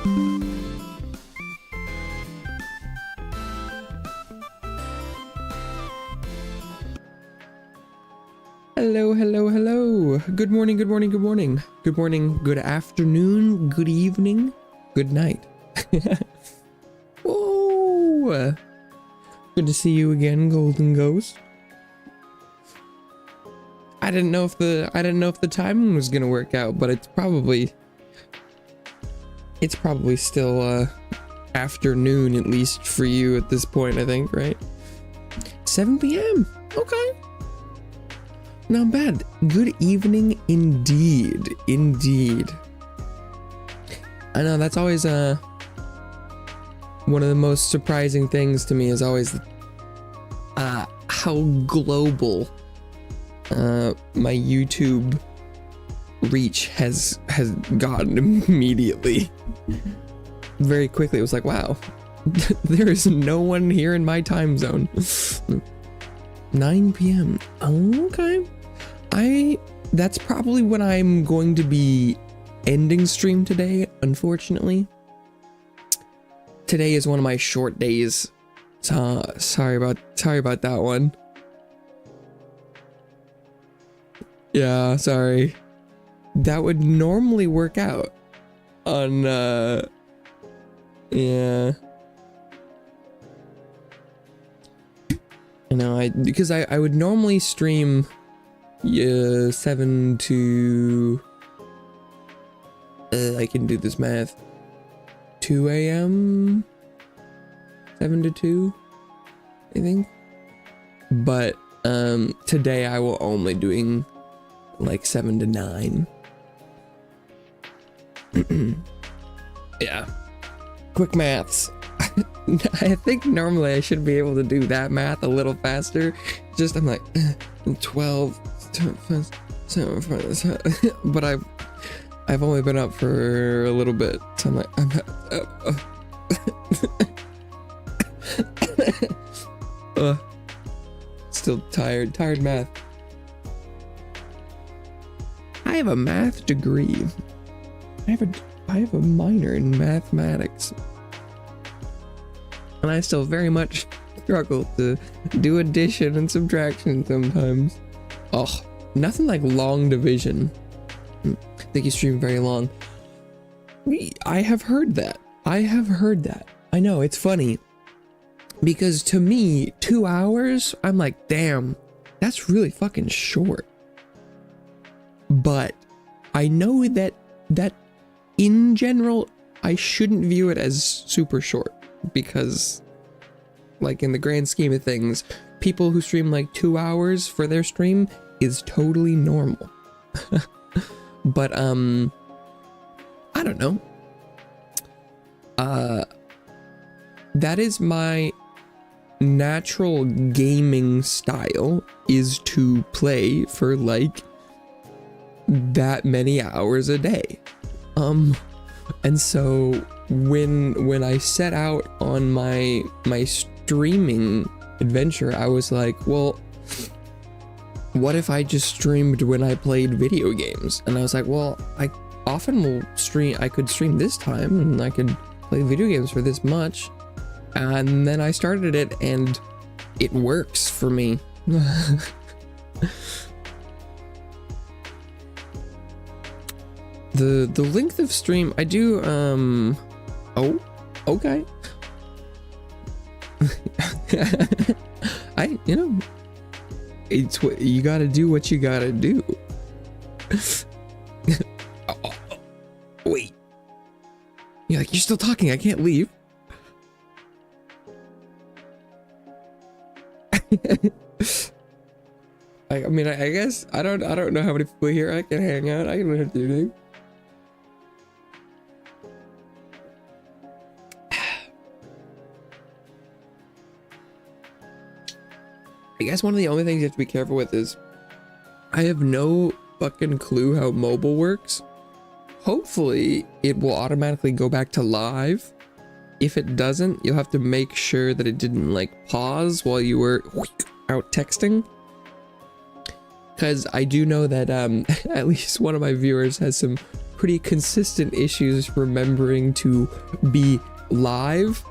Hello, hello, hello. Good morning, good morning, good morning. Good morning, good afternoon, good evening, good night. Oh, good to see you again, Golden Ghost. I didn't know if the timing was gonna work out, but it's probably still afternoon, at least for you at this point, I think, right? 7 p.m. Okay. Not bad. Good evening indeed. Indeed. I know that's always one of the most surprising things to me is always how global my YouTube reach has gotten immediately. Very quickly it was like, wow, there is no one here in my time zone. 9 p.m. Okay. That's probably when I'm going to be ending stream today, unfortunately. Today is one of my short days. So sorry about that one. Yeah, sorry. That would normally work out on yeah. You know, because I would normally stream 7 to I can do this math, 2 a.m. 7 to 2 I think, but today I will only doing like 7 to 9. Yeah, quick maths. I think normally I should be able to do that math a little faster. Just I'm like 12, 7, but I've only been up for a little bit, so I'm like still tired math. I have a math degree. I have a minor in mathematics. And I still very much struggle to do addition and subtraction sometimes. Oh, nothing like long division. I think you stream very long. I have heard that. I know, it's funny. Because to me, 2 hours, I'm like, damn, that's really fucking short. But I know that in general, I shouldn't view it as super short. Because like in the grand scheme of things, people who stream like 2 hours for their stream is totally normal. But I don't know, that is my natural gaming style, is to play for like that many hours a day. And so when I set out on my streaming adventure, I was like, well, what if I just streamed when I played video games? And I was like, well, I often will stream, I could stream this time and I could play video games for this much. And then I started it and it works for me. The length of stream, I do, oh, okay. You know, it's what you gotta do, what you gotta do. Oh, wait. You're like, you're still talking, I can't leave. I mean, I guess, I don't know how many people here I can hang out. I can have to do. I guess one of the only things you have to be careful with is I have no fucking clue how mobile works. Hopefully it will automatically go back to live. If it doesn't, you'll have to make sure that it didn't like pause while you were out texting. Because I do know that at least one of my viewers has some pretty consistent issues remembering to be live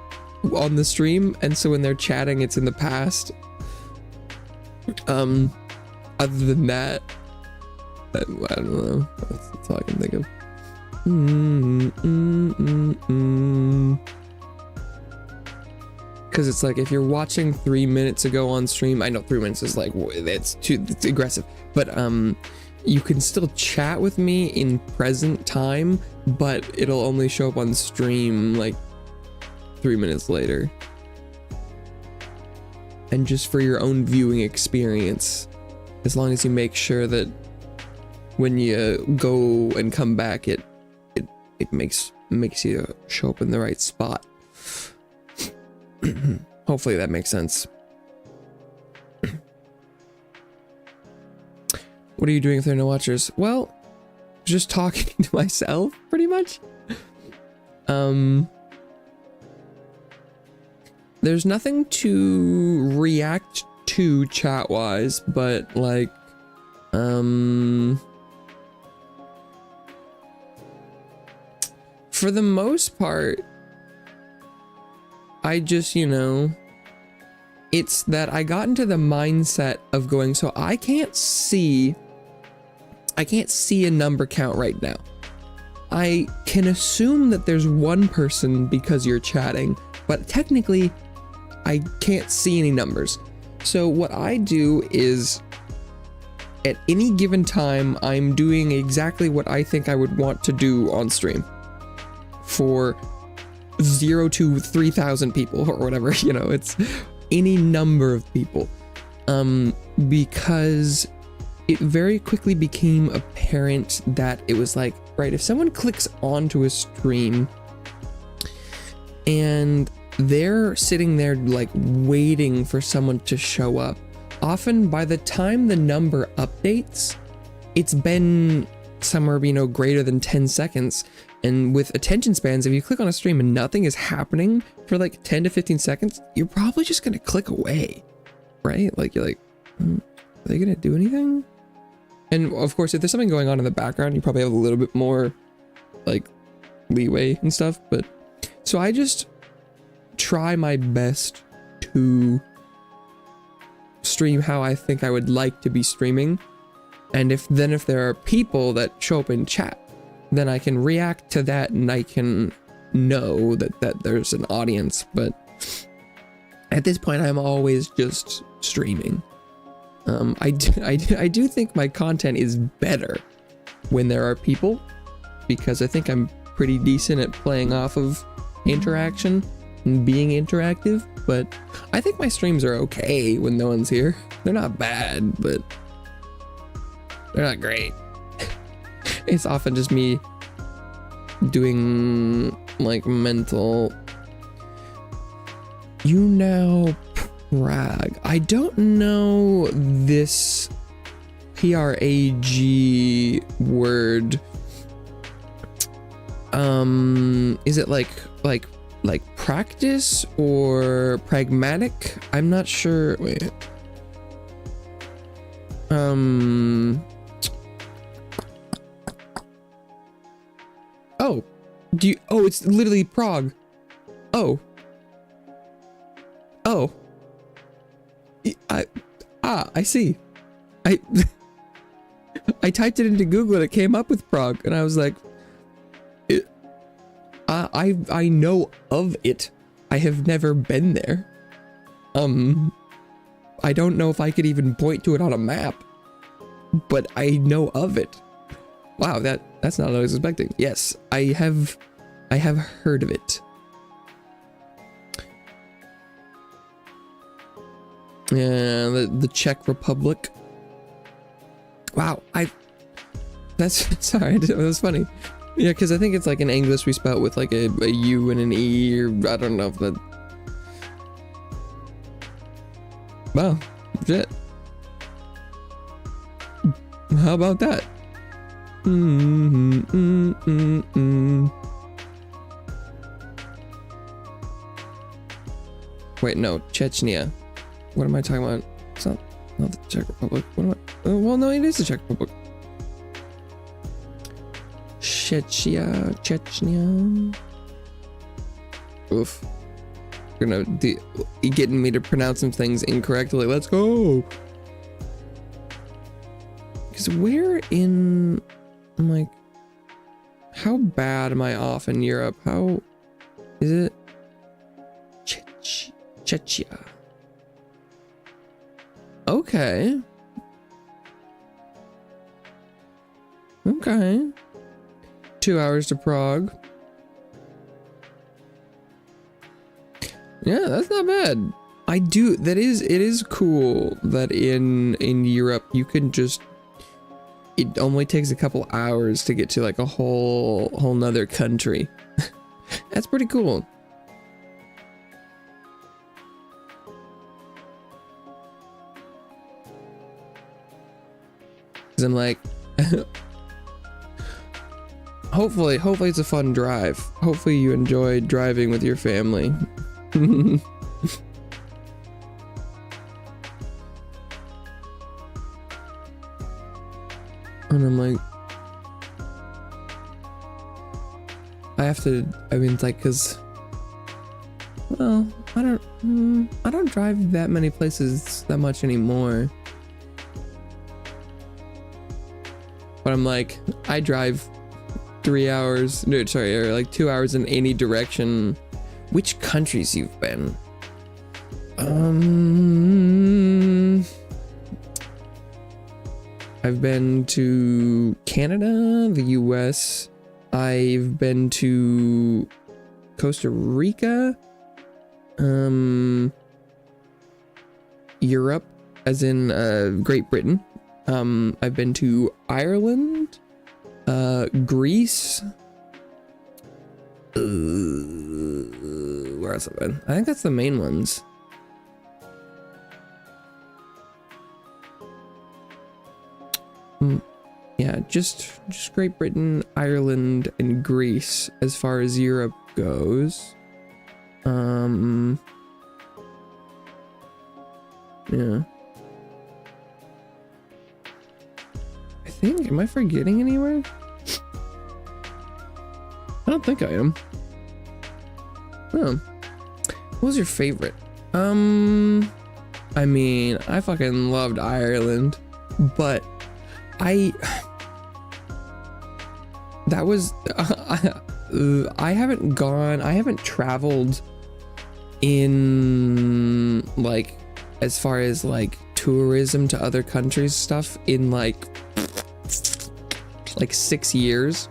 on the stream, and so when they're chatting, it's in the past. Other than that, I don't know. That's all I can think of. Because it's like if you're watching 3 minutes ago on stream, I know 3 minutes is like it's aggressive, but you can still chat with me in present time, but it'll only show up on stream like 3 minutes later. And just for your own viewing experience, as long as you make sure that when you go and come back, it makes you show up in the right spot. Hopefully that makes sense. What are you doing if there are no watchers? Well, just talking to myself, pretty much. There's nothing to react to chat-wise, but like, for the most part, I just, you know, it's that I got into the mindset of going, so I can't see a number count right now. I can assume that there's one person because you're chatting, but technically I can't see any numbers. So what I do is at any given time, I'm doing exactly what I think I would want to do on stream for 0 to 3,000 people or whatever, you know, it's any number of people. Because it very quickly became apparent that it was like, right, if someone clicks onto a stream and they're sitting there like waiting for someone to show up, often by the time the number updates, it's been somewhere, you know, greater than 10 seconds. And with attention spans, if you click on a stream and nothing is happening for like 10 to 15 seconds, you're probably just gonna click away, right? Like you're like, are they gonna do anything? And of course, if there's something going on in the background, you probably have a little bit more like leeway and stuff. But so I just try my best to stream how I think I would like to be streaming. And if there are people that show up in chat, then I can react to that and I can know that there's an audience. But at this point, I'm always just streaming. I do think my content is better when there are people, because I think I'm pretty decent at playing off of interaction and being interactive. But I think my streams are okay when no one's here. They're not bad, but they're not great. It's often just me doing like mental. You now Prague. I don't know this PRAG word. Is it like practice or pragmatic? I'm not sure. Wait. Oh, it's literally Prague. Oh. I see. I typed it into Google and it came up with Prague, and I was like, I know of it. I have never been there. I don't know if I could even point to it on a map, but I know of it. Wow, that's not what I was expecting. Yes, I have heard of it. Yeah, the Czech Republic. Wow, that's sorry, that was funny. Yeah, because I think it's like in English we spell it with like a U and an E, or I don't know if that. Wow, shit. How about that? Wait, no, Chechnya. What am I talking about? It's not the Czech Republic. What am I? Well, no, it is the Czech Republic. Chechnya. Oof. You're getting me to pronounce some things incorrectly. Let's go. Because where in, I'm like, how bad am I off in Europe? How is it? Czechia. Okay. Okay. 2 hours to Prague. Yeah, that's not bad. It is cool that in Europe you can just, it only takes a couple hours to get to like a whole nother country. That's pretty cool. Cause I'm like, hopefully it's a fun drive. Hopefully you enjoy driving with your family. And I'm like, I mean, it's like, cause, well, I don't drive that many places that much anymore. But I'm like, I drive 3 hours, no, sorry, or like 2 hours in any direction. Which countries you've been? I've been to Canada, the US. I've been to Costa Rica. Europe, as in Great Britain. I've been to Ireland, Greece. Where else have I been? I think that's the main ones. Yeah, just Great Britain, Ireland, and Greece as far as Europe goes. Yeah. I think, am I forgetting anywhere? I don't think I am. Oh. What was your favorite? I mean, I fucking loved Ireland, but I haven't traveled in, like, as far as like tourism to other countries stuff in like 6 years.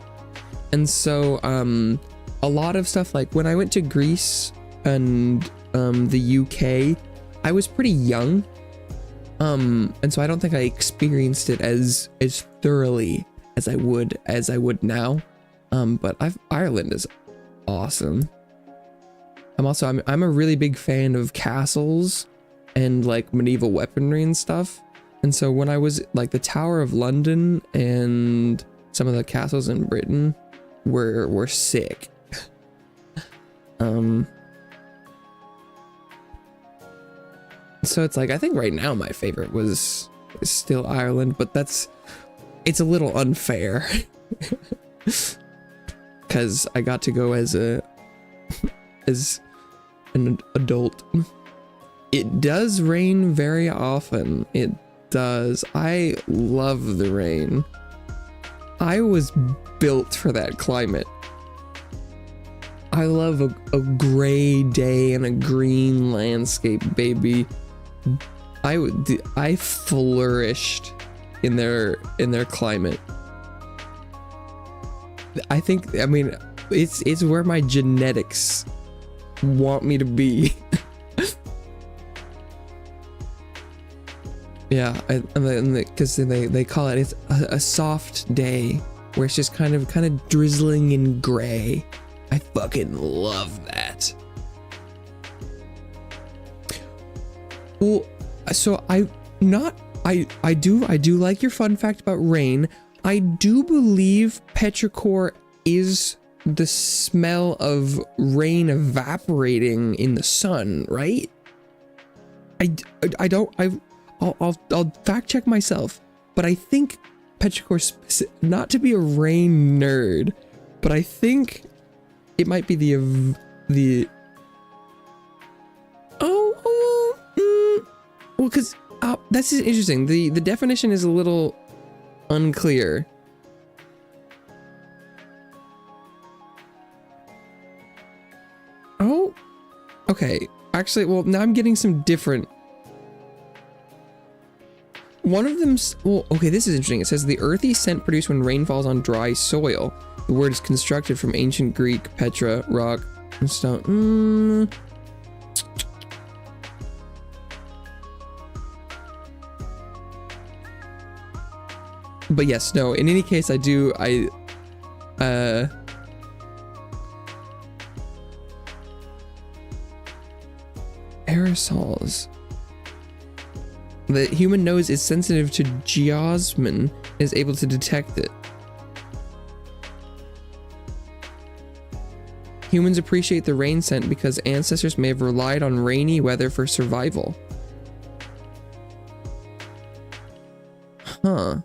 And so a lot of stuff, like when I went to Greece and the UK, I was pretty young, and so I don't think I experienced it as thoroughly as I would now. But Ireland is awesome. I'm a really big fan of castles and like medieval weaponry and stuff. And so when I was like the Tower of London and some of the castles in Britain were sick. So it's like, I think right now my favorite is still Ireland, but it's a little unfair because I got to go as an adult. It does rain very often. It does. I love the rain. I was built for that climate. I love a gray day and a green landscape, baby. I flourished in their climate. I mean, it's where my genetics want me to be. Yeah, because they call it's a soft day where it's just kind of drizzling and gray. I fucking love that. Well, so I do like your fun fact about rain. I do believe petrichor is the smell of rain evaporating in the sun, right? I'll fact check myself, but I think petrichor, not to be a rain nerd, but I think it might be the well, because this is interesting. The definition is a little unclear. Oh, okay. Actually, well, now I'm getting some different. One of them's, well, okay, this is interesting. It says the earthy scent produced when rain falls on dry soil. The word is constructed from ancient Greek petra, rock, and stone. But yes, no, in any case, aerosols. The human nose is sensitive to geosmin and is able to detect it. Humans appreciate the rain scent because ancestors may have relied on rainy weather for survival. Huh.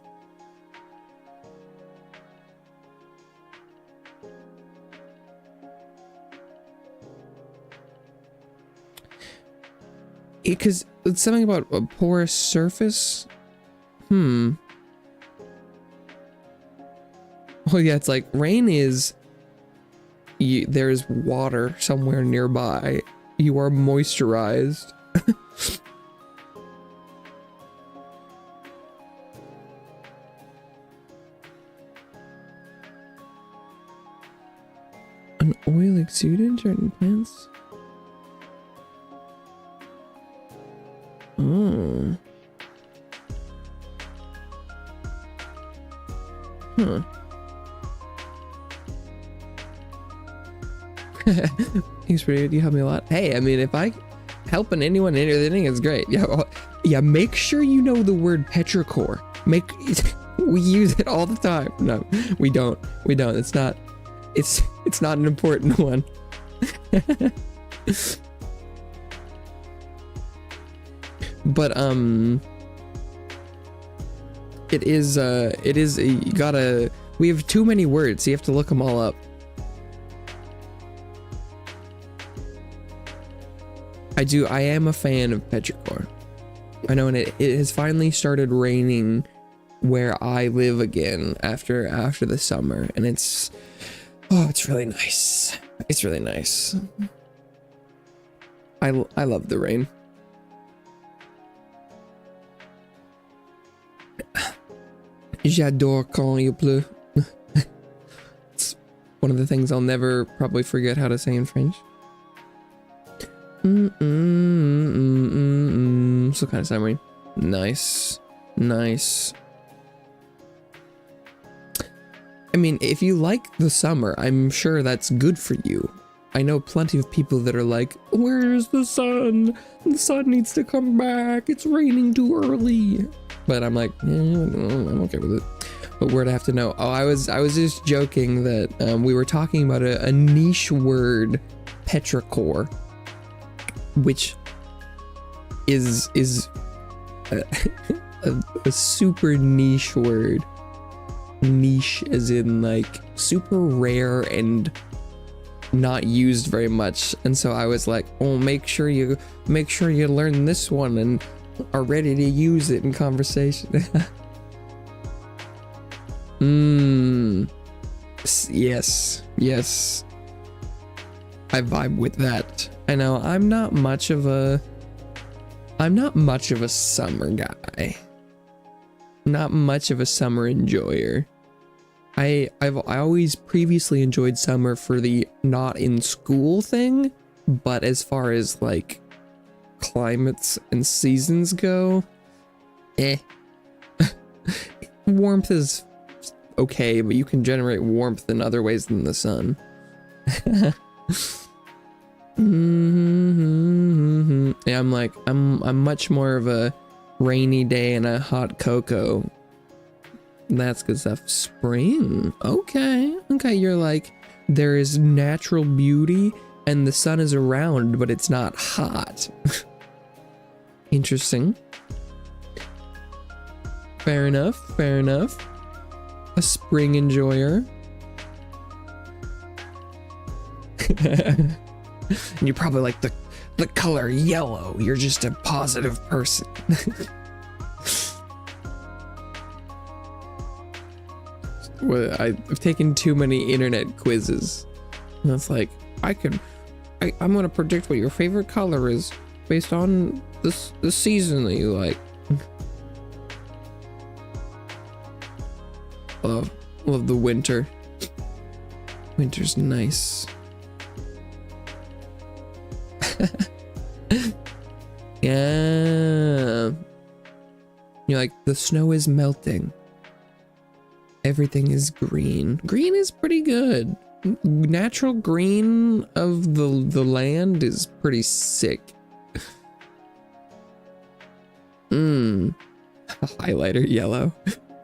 Because it's something about a porous surface. Oh yeah, it's like rain is. There's water somewhere nearby. You are moisturized. An oil exuded during plants. Oh. Huh. Thanks for you help me a lot. Hey, I mean, if I helping anyone in anything is great. Yeah, well, yeah. Make sure you know the word petrichor. We use it all the time. No, we don't. We don't. It's not an important one. But it is you gotta, we have too many words, so you have to look them all up. I am a fan of petrichor. I know, and it has finally started raining where I live again after the summer, and it's really nice. It's really nice. I love the rain. J'adore quand il pleut. It's one of the things I'll never probably forget how to say in French. So kind of summary. Nice. Nice. I mean, if you like the summer, I'm sure that's good for you. I know plenty of people that are like, where's the sun? The sun needs to come back. It's raining too early. But I'm like, I'm okay with it. But word I have to know. Oh, I was just joking that we were talking about a niche word, petrichor, which is a super niche word. Niche as in like super rare and not used very much. And so I was like, oh, make sure you learn this one and are ready to use it in conversation. Yes. I vibe with that. I know I'm not much of a summer guy. Not much of a summer enjoyer. I always previously enjoyed summer for the not in school thing, but as far as like climates and seasons go, warmth is okay, but you can generate warmth in other ways than the sun. Yeah, I'm much more of a rainy day and a hot cocoa. That's good stuff. Spring. Okay, you're like, there is natural beauty and the sun is around, but it's not hot. Interesting. Fair enough. A spring enjoyer. And you probably like the color yellow. You're just a positive person. Well, I've taken too many internet quizzes. And it's like, I'm gonna predict what your favorite color is based on the season that you like. Love the winter. Winter's nice. Yeah. You're like, the snow is melting. Everything is green. Green is pretty good. Natural green of the land is pretty sick. Highlighter yellow.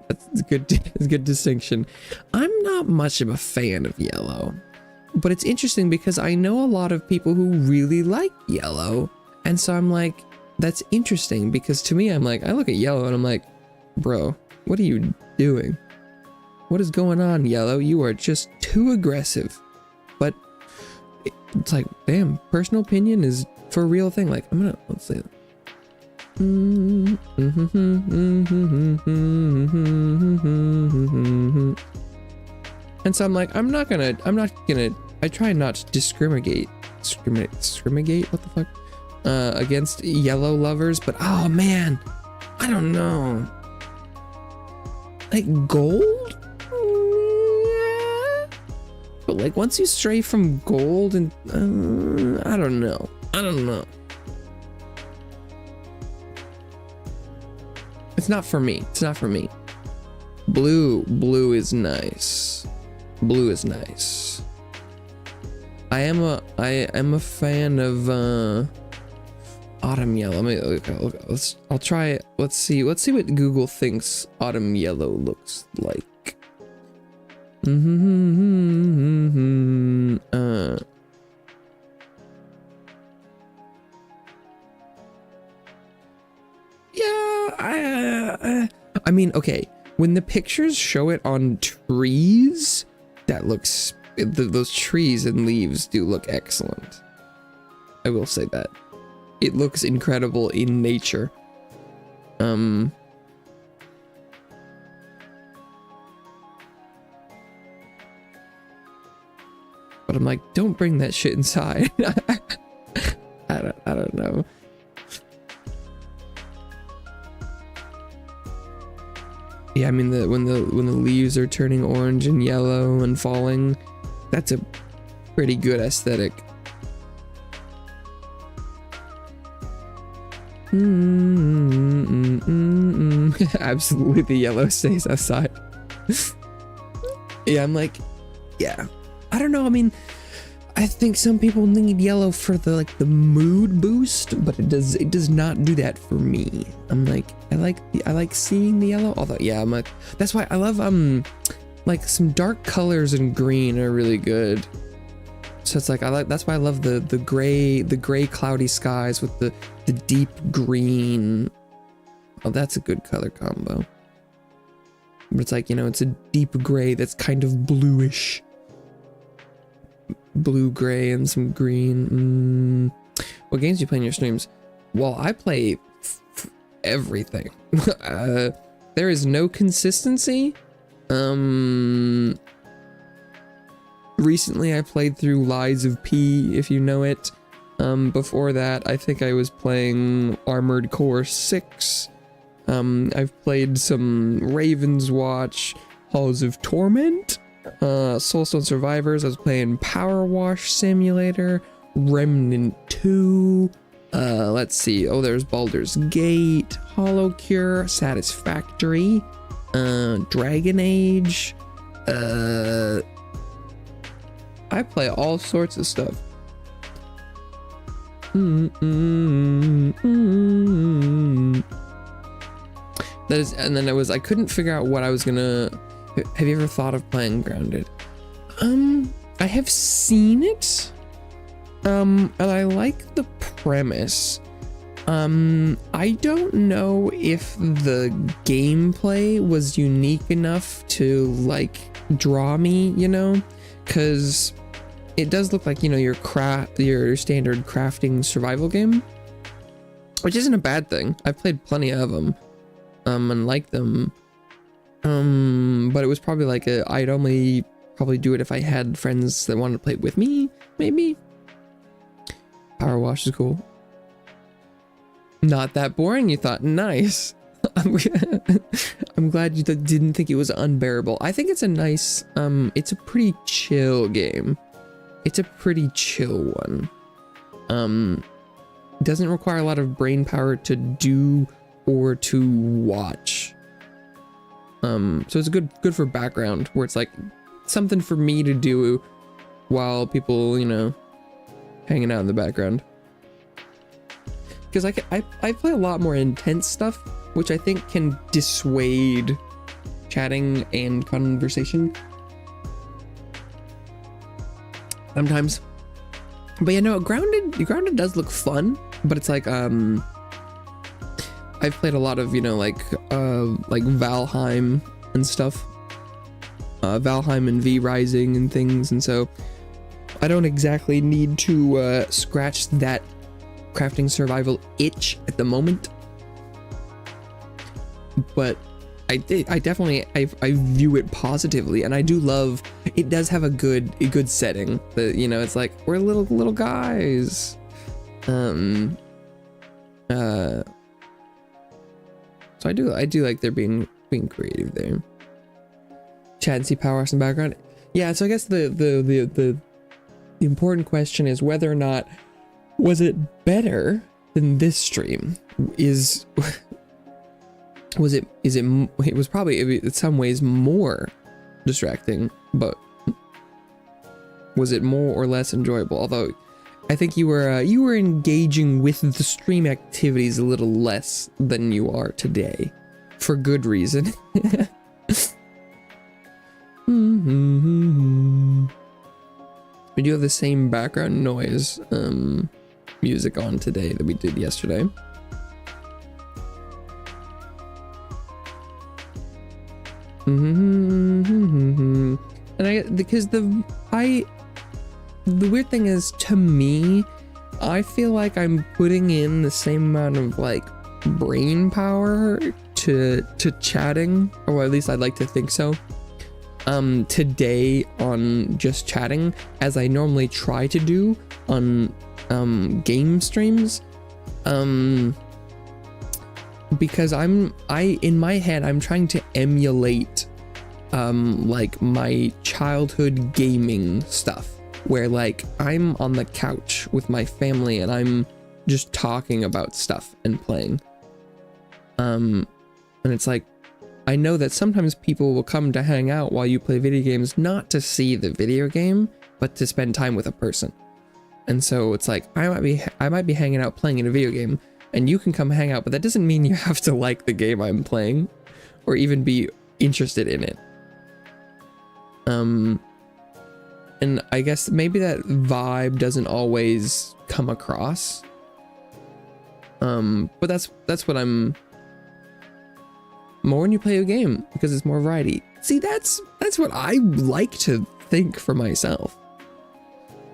That's good. It's a good distinction. I'm not much of a fan of yellow, but it's interesting because I know a lot of people who really like yellow, and so I'm like, that's interesting because to me, I'm like, I look at yellow and I'm like, bro, what are you doing? What is going on, yellow? You are just too aggressive. But it's like, damn, personal opinion is for a real thing. Like, let's say that. And so I'm like, I try not to discriminate, what the fuck, against yellow lovers, but oh man, I don't know. Like gold? Yeah. But like once you stray from gold and, I don't know. It's not for me. Blue is nice. I am a fan of autumn yellow. I'll try it. Let's see what Google thinks autumn yellow looks like. I mean, okay, when the pictures show it on trees, that looks, those trees and leaves do look excellent. I will say that. It looks incredible in nature. But I'm like, don't bring that shit inside. I don't know. Yeah, I mean, when the leaves are turning orange and yellow and falling, that's a pretty good aesthetic. Absolutely, the yellow stays outside. Yeah, I'm like, yeah, I don't know. I mean, I think some people need yellow for the mood boost, but it does not do that for me. I'm like, I like seeing the yellow, although yeah, I'm like, that's why I love like some dark colors and green are really good. So it's like that's why I love the gray cloudy skies with the deep green. Oh, that's a good color combo. But it's like, you know, it's a deep gray that's kind of bluish. Blue, gray, and some green. What games do you play in your streams? Well, I play everything. There is no consistency. Recently I played through Lies of P, if you know it. Before that, I think I was playing Armored Core 6. I've played some Raven's Watch, Halls of Torment, Soulstone Survivors. I was playing Power Wash Simulator, Remnant 2. Let's see. Oh, there's Baldur's Gate, Hollow Cure, Satisfactory, Dragon Age. I play all sorts of stuff. That is, and then I couldn't figure out what I was gonna. Have you ever thought of playing Grounded? I have seen it. And I like the premise. I don't know if the gameplay was unique enough to like draw me, you know, because it does look like, you know, your standard crafting survival game, which isn't a bad thing. I've played plenty of them, and liked them. But it was probably like I'd only probably do it if I had friends that wanted to play it with me, maybe. Power wash is cool. Not that boring, you thought. Nice. I'm glad you didn't think it was unbearable. I think it's a nice, it's a pretty chill game. It's a pretty chill one. Doesn't require a lot of brain power to do or to watch. So it's good for background, where it's like something for me to do while people, you know, hanging out in the background. Because I play a lot more intense stuff, which I think can dissuade chatting and conversation sometimes. But yeah, no, Grounded does look fun, but it's like I've played a lot of, you know, like Valheim and stuff, Valheim and V Rising and things, and so I don't exactly need to scratch that crafting survival itch at the moment. But I definitely view it positively, and I do love it. Does have a good setting that, you know, it's like we're little guys. So I do like they're being creative there. Chat and see power wash in the background. Yeah, so I guess the important question is whether or not was it better than this stream. It was probably in some ways more distracting, but was it more or less enjoyable? Although I think you were engaging with the stream activities a little less than you are today, for good reason. We do have the same background noise music on today that we did yesterday. And because the weird thing is, to me, I feel like I'm putting in the same amount of like brain power to chatting, or at least I'd like to think so, today on just chatting as I normally try to do on game streams, because in my head I'm trying to emulate like my childhood gaming stuff, where like I'm on the couch with my family and I'm just talking about stuff and playing, and it's like I know that sometimes people will come to hang out while you play video games, not to see the video game, but to spend time with a person. And so it's like I might be hanging out playing in a video game, and you can come hang out, but that doesn't mean you have to like the game I'm playing or even be interested in it. And I guess maybe that vibe doesn't always come across. But that's what I'm more when you play a game, because it's more variety. See, that's what I like to think for myself.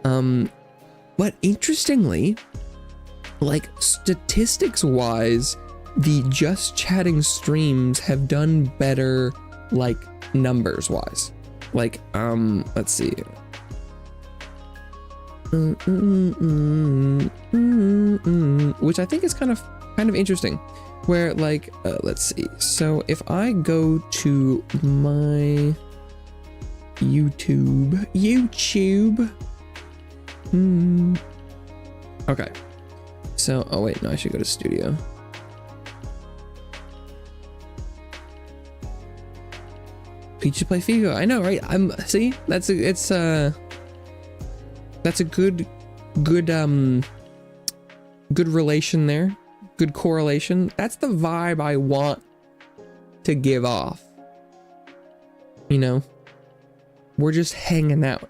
But interestingly, like statistics wise, the just chatting streams have done better, like numbers wise. Like let's see. Which I think is kind of interesting, where like let's see. So if I go to my YouTube. Okay. So, oh wait, no, I should go to studio. You should play FIFA. I know, right? See, that's a good relation there. Good correlation. That's the vibe I want to give off. You know, we're just hanging out.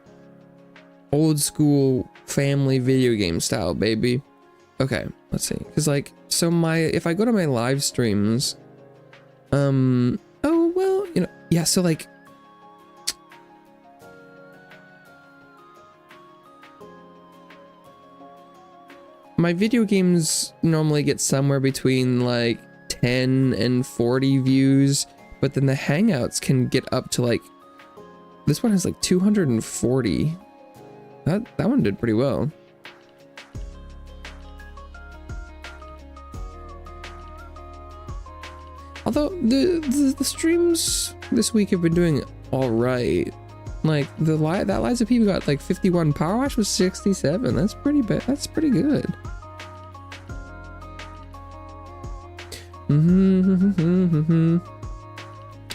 Old school family video game style, baby. Okay, let's see. Cause like, so if I go to my live streams, oh, well, you know, yeah. So like, my video games normally get somewhere between like 10 and 40 views, but then the Hangouts can get up to like, this one has like 240. That one did pretty well. Although the streams this week have been doing all right. Like that Lies of P got like 51. Power Wash was 67. That's pretty bad. That's pretty good.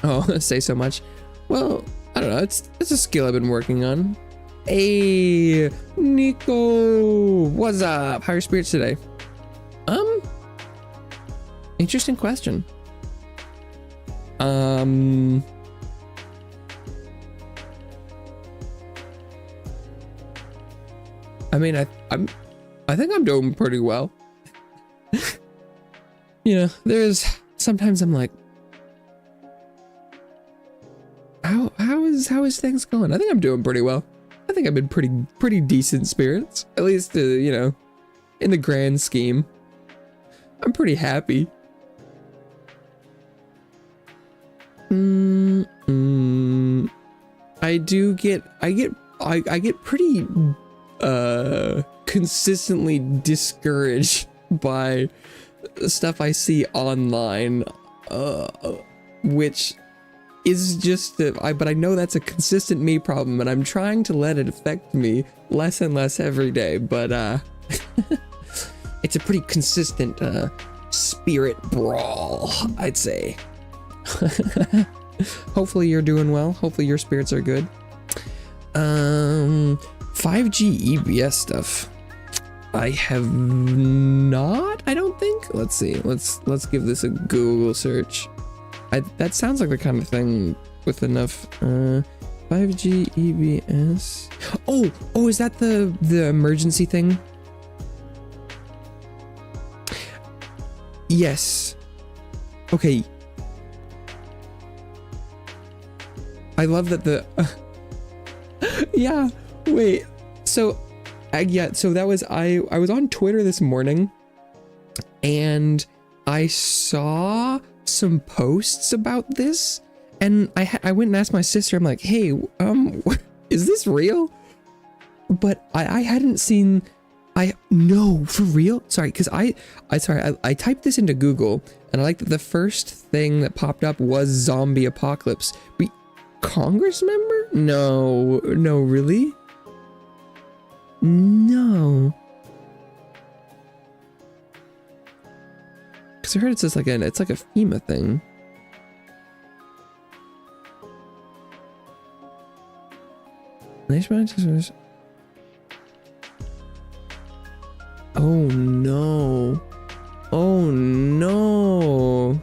Oh, say so much. Well, I don't know. It's a skill I've been working on. Hey, Nico, what's up? How are your spirits today? Interesting question. I mean, I think I'm doing pretty well. You know, sometimes I'm like, how is things going? I think I'm doing pretty well. I think I'm in pretty decent spirits, at least you know, in the grand scheme. I'm pretty happy. I get pretty consistently discouraged by stuff I see online, which is just but I know that's a consistent me problem, and I'm trying to let it affect me less and less every day, but it's a pretty consistent spirit brawl, I'd say. Hopefully you're doing well. Hopefully your spirits are good. 5G EBS stuff. I have not, I don't think. Let's see. Let's give this a Google search. That sounds like the kind of thing with enough 5G EBS. Oh, is that the emergency thing? Yes. Okay. I love that yeah, wait. So so that was I was on Twitter this morning and I saw some posts about this, and I went and asked my sister. I'm like, "Hey, is this real?" But I hadn't seen. No, for real? Sorry, because I typed this into Google, and I like that the first thing that popped up was zombie apocalypse. Congress member? No, really? No. Because I heard it's just like it's like a FEMA thing. Oh no. Oh no.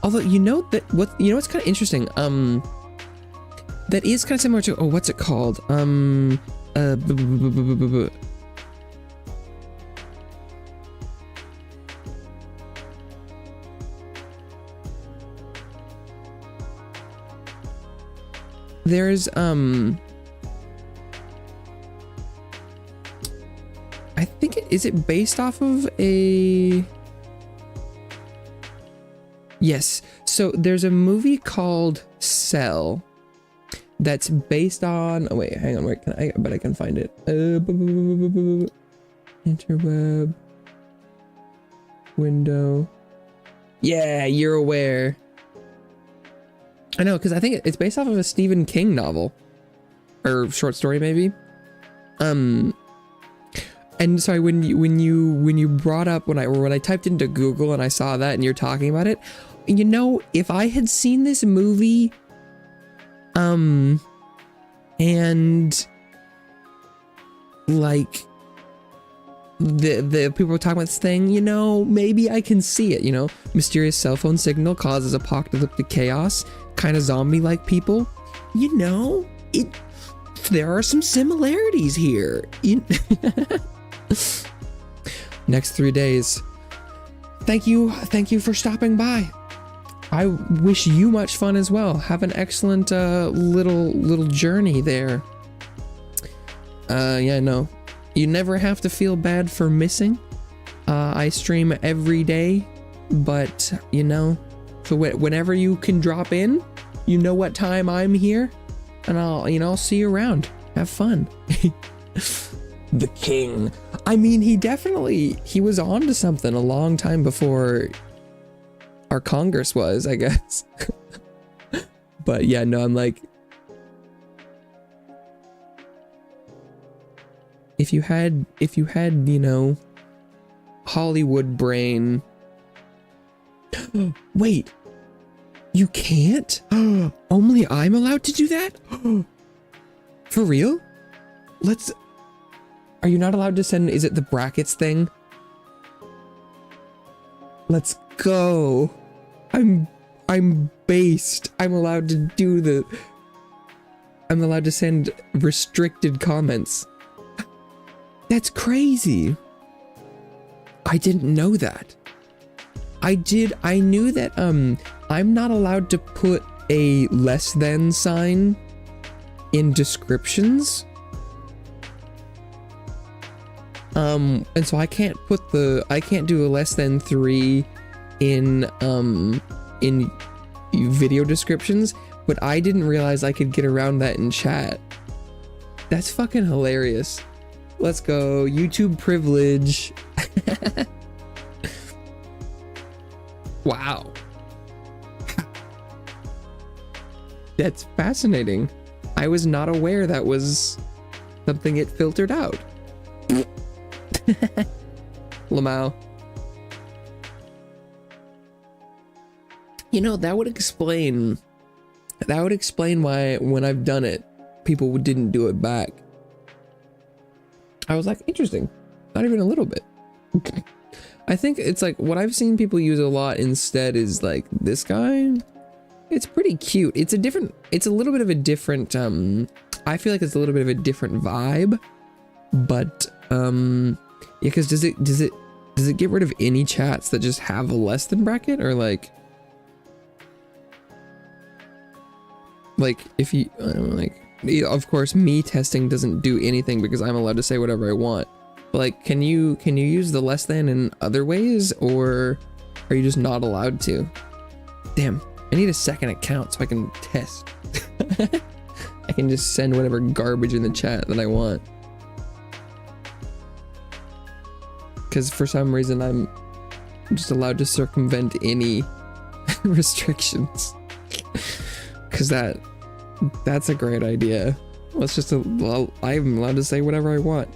Although, you know what's kind of interesting, that is kind of similar to, what's it called? There's, I think is it based off of a... Yes, so there's a movie called Cell that's based on, oh wait, hang on, where can I bet I can find it. Interweb window. Yeah, You're Aware. I know, because I think it's based off of a Stephen King novel or short story, maybe. And sorry, when you brought up when I typed into Google and I saw that and you're talking about it, you know, if I had seen this movie, and like the people were talking about this thing, you know, maybe I can see it. You know, mysterious cell phone signal causes apocalyptic chaos, kind of zombie-like people. You know, there are some similarities here. Next 3 days. Thank you for stopping by. I wish you much fun as well. Have an excellent little journey there. Yeah, no, you never have to feel bad for missing. I stream every day, but you know, so whenever you can drop in, you know what time I'm here, and I'll see you around. Have fun. The king. I mean, he was on to something a long time before our Congress was, I guess. But yeah, no, I'm like, if you had, you know, Hollywood brain. Wait, you can't? Only I'm allowed to do that? For real? Are you not allowed to send, is it the brackets thing? Let's go. I'm based. I'm allowed to send restricted comments. That's crazy. I didn't know that. I knew that I'm not allowed to put a less than sign in descriptions. And so I can't do a less than 3 in video descriptions, but I didn't realize I could get around that in chat. That's fucking hilarious. Let's go, YouTube privilege. Wow. That's fascinating. I was not aware that was something it filtered out. Lamau. You know, that would explain why when I've done it, people didn't do it back. I was like, interesting. Not even a little bit. I think it's like what I've seen people use a lot instead is like this guy. It's pretty cute. It's a little bit of a different, I feel like it's a little bit of a different vibe, but, yeah, because does it get rid of any chats that just have a less than bracket, or like if you, I don't know, like, of course me testing doesn't do anything because I'm allowed to say whatever I want, but like, can you use the less than in other ways, or are you just not allowed to? Damn, I need a second account so I can test. I can just send whatever garbage in the chat that I want. Because for some reason I'm just allowed to circumvent any restrictions. Because that's a great idea. Let's just, I'm allowed to say whatever I want.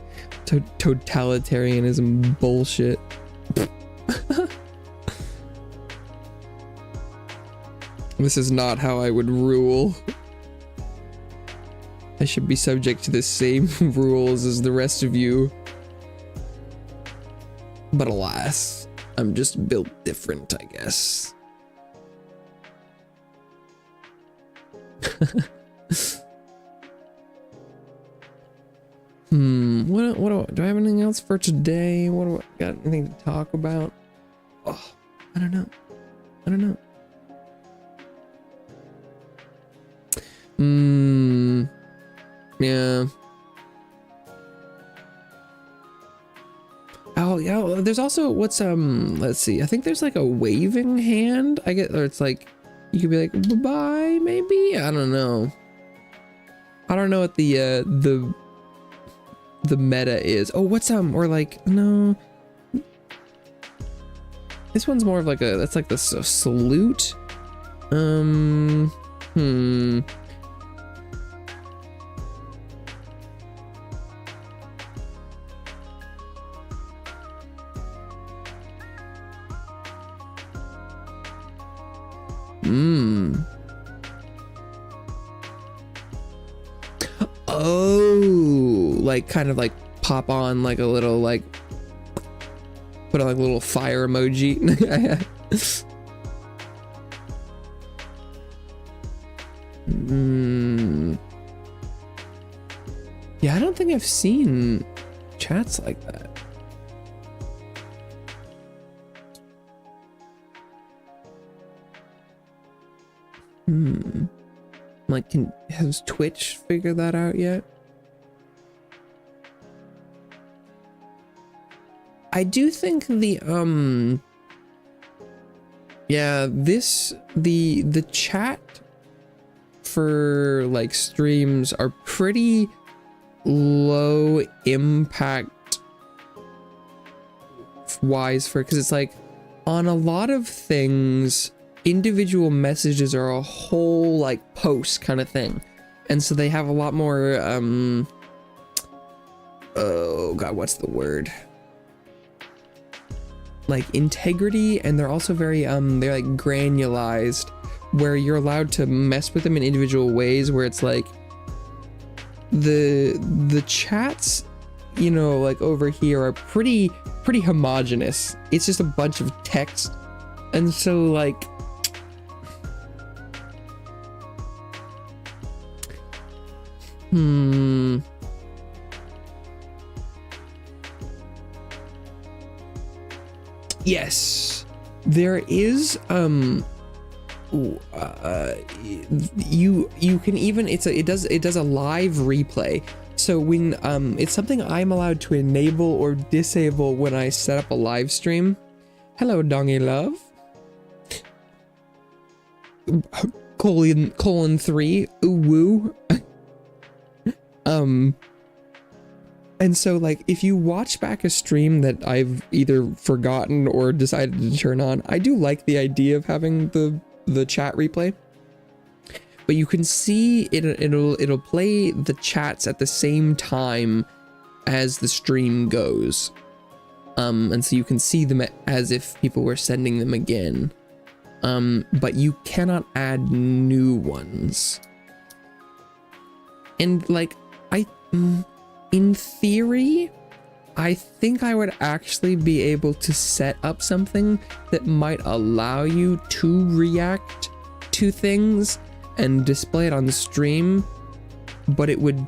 Totalitarianism bullshit. This is not how I would rule. I should be subject to the same rules as the rest of you. But alas, I'm just built different, I guess. What do I have anything else for today? What do I got anything to talk about? Oh, I don't know. Yeah. Oh yeah, there's also what's let's see, I think there's like a waving hand, I get, or it's like you could be like bye-bye maybe, I don't know what the meta is. Oh, what's or like, no, this one's more of like that's like the salute. Oh, like kind of like pop on like a little, like put on like a little fire emoji. Yeah, I don't think I've seen chats like that. Like, has Twitch figured that out yet? I do think the the chat for like streams are pretty low impact wise for, because it's like on a lot of things individual messages are a whole like post kind of thing, and so they have a lot more oh god, what's the word, like integrity, and they're also very they're like granularized, where you're allowed to mess with them in individual ways, where it's like the chats, you know, like over here are pretty homogenous. It's just a bunch of text, and so like yes, there is you can even, it does a live replay. So when it's something I'm allowed to enable or disable when I set up a live stream. Hello, Dongy Love. colon 3 ooh woo. And so like if you watch back a stream that I've either forgotten or decided to turn on, I do like the idea of having the chat replay, but you can see it'll play the chats at the same time as the stream goes, and so you can see them as if people were sending them again, but you cannot add new ones. And like in theory, I think I would actually be able to set up something that might allow you to react to things and display it on the stream, but it would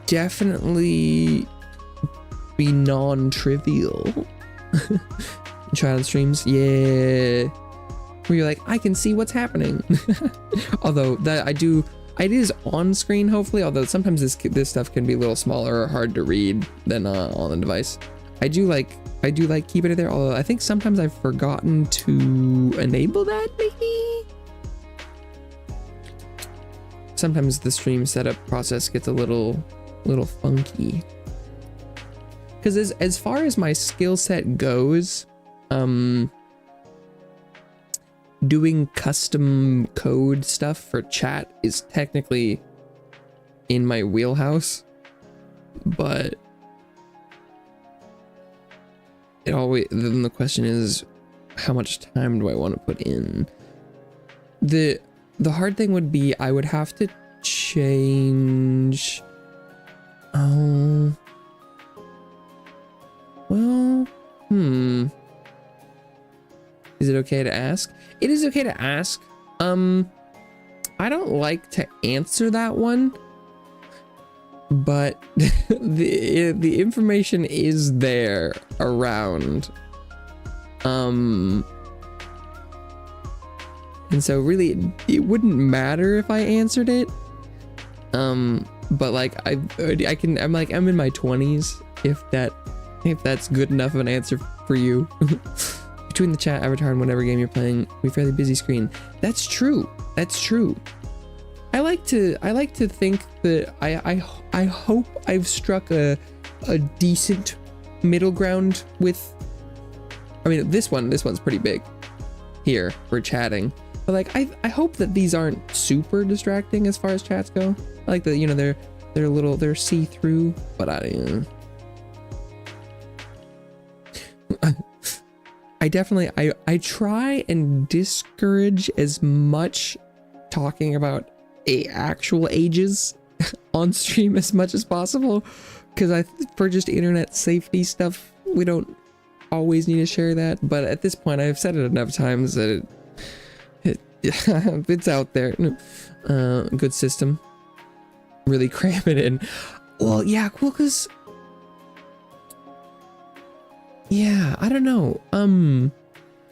definitely be non-trivial. Child streams, yeah, where you're like, I can see what's happening. Although that it is on screen, hopefully, although sometimes this stuff can be a little smaller or hard to read than on the device. I do like keeping it there, although I think sometimes I've forgotten to enable that, maybe? Sometimes the stream setup process gets a little funky. Because as far as my skill set goes, doing custom code stuff for chat is technically in my wheelhouse, but then the question is, how much time do I want to put in? The hard thing would be I would have to change. Oh, well, is it okay to ask? It is okay to ask. I don't like to answer that one, but the information is there around. And so really it wouldn't matter if I answered it. But like I'm in my 20s, if that's good enough of an answer for you. Between the chat, avatar, and whatever game you're playing, we fairly busy screen. That's true. That's true. I like to think that I hope I've struck a decent middle ground with. I mean, this one's pretty big here for chatting, but like I hope that these aren't super distracting as far as chats go. I like that, you know, they're see-through, but I definitely I try and discourage as much talking about actual ages on stream as much as possible, because for just internet safety stuff, we don't always need to share that. But at this point, I've said it enough times that it's out there. Good system. Really cram it in. Well, yeah, cool, because yeah, I don't know.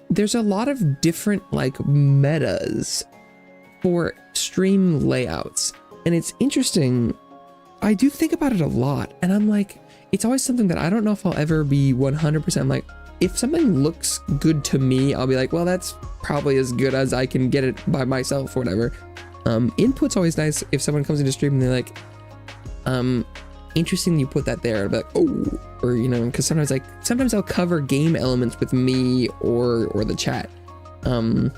There's a lot of different like metas for stream layouts. And it's interesting. I do think about it a lot, and I'm like, it's always something that I don't know if I'll ever be 100% like, if something looks good to me, I'll be like, well, that's probably as good as I can get it by myself or whatever. Input's always nice if someone comes into stream and they're like, interesting you put that there. I'll be like, oh, or you know, because sometimes I'll cover game elements with me or the chat. And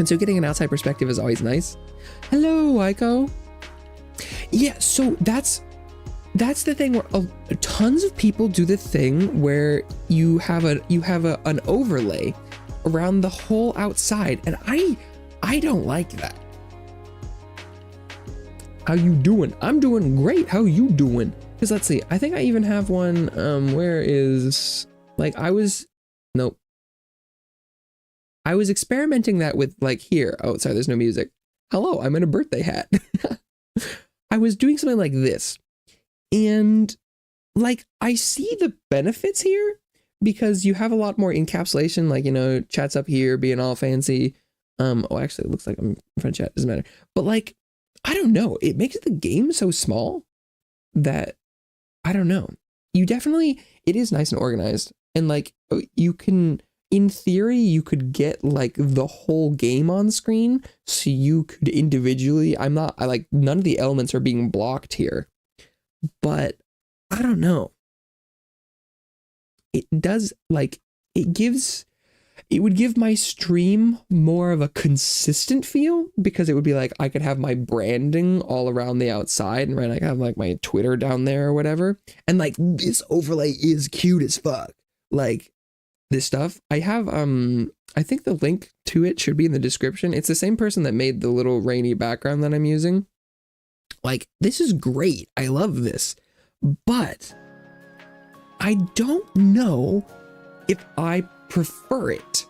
so getting an outside perspective is always nice. Hello, Aiko. Yeah, so that's the thing where tons of people do the thing where you have an overlay around the whole outside, and I don't like that. How you doing? I'm doing great. How you doing? Because let's see, I think I even have one. Where is, like, I was experimenting that with, like, here. Oh, sorry, there's no music. Hello, I'm in a birthday hat. I was doing something like this, and like, I see the benefits here because you have a lot more encapsulation, like, you know, chat's up here being all fancy. Oh, actually, it looks like I'm in front of chat, doesn't matter. But like, I don't know, it makes the game so small that, I don't know. It is nice and organized, and like, you can, in theory, you could get like the whole game on screen, so you could individually, I like, none of the elements are being blocked here, but I don't know. It does, like, it would give my stream more of a consistent feel, because it would be like I could have my branding all around the outside, and right, I have like my Twitter down there or whatever, and like, this overlay is cute as fuck. Like, this stuff I have, I think the link to it should be in the description. It's the same person that made the little rainy background that I'm using. Like, this is great, I love this, but I don't know if I prefer it.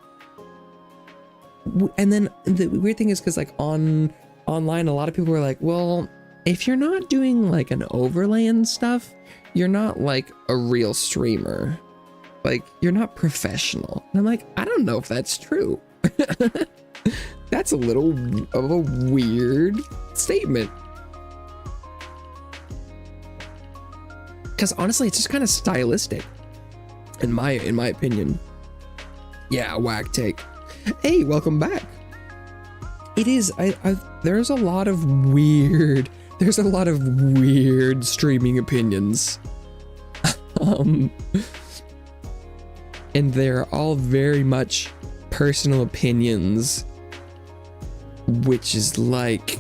And then the weird thing is, because like online, a lot of people are like, well, if you're not doing like an overlay and stuff, you're not like a real streamer. Like, you're not professional. And I'm like, I don't know if that's true. That's a little of a weird statement. Because honestly, it's just kind of stylistic, in my opinion. Yeah, whack take. Hey, welcome back. It is. There's a lot of weird streaming opinions. And they're all very much personal opinions, which is like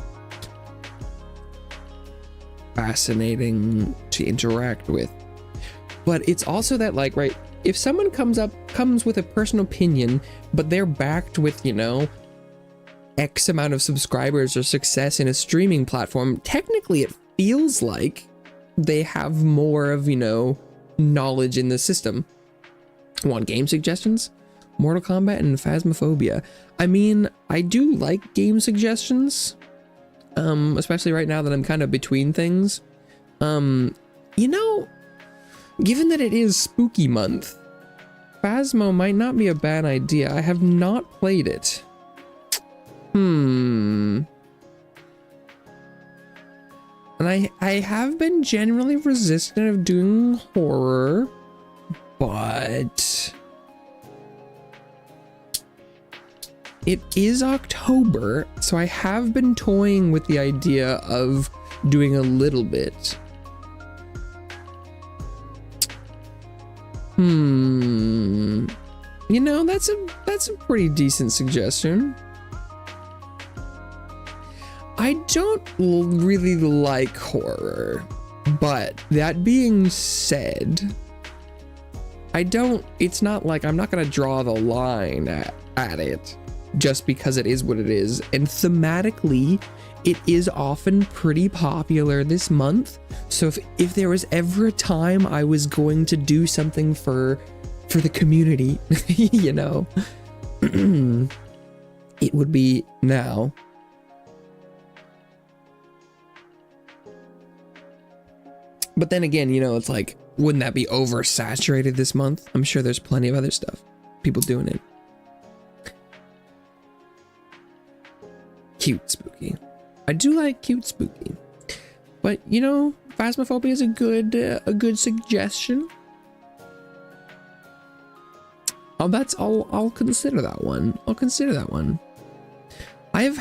fascinating to interact with. But it's also that, like, right, if someone comes with a personal opinion, but they're backed with, you know, X amount of subscribers or success in a streaming platform, technically it feels like they have more of, you know, knowledge in the system. Want game suggestions? Mortal Kombat and Phasmophobia. I mean, I do like game suggestions, especially right now that I'm kind of between things. You know, given that it is spooky month, Phasmo might not be a bad idea. I have not played it. And I have been generally resistant of doing horror, but it is October, so I have been toying with the idea of doing a little bit. You know, that's a pretty decent suggestion. I don't really like horror, but that being said, it's not like I'm not gonna draw the line at it just because it is what it is. And thematically, it is often pretty popular this month. So if there was ever a time I was going to do something for the community, you know, it would be now. But then again, you know, it's like, wouldn't that be oversaturated this month? I'm sure there's plenty of other stuff, people doing it. cute spooky. I do like cute spooky, but you know, Phasmophobia is a good suggestion. I'll consider that one. I'll consider that one. I've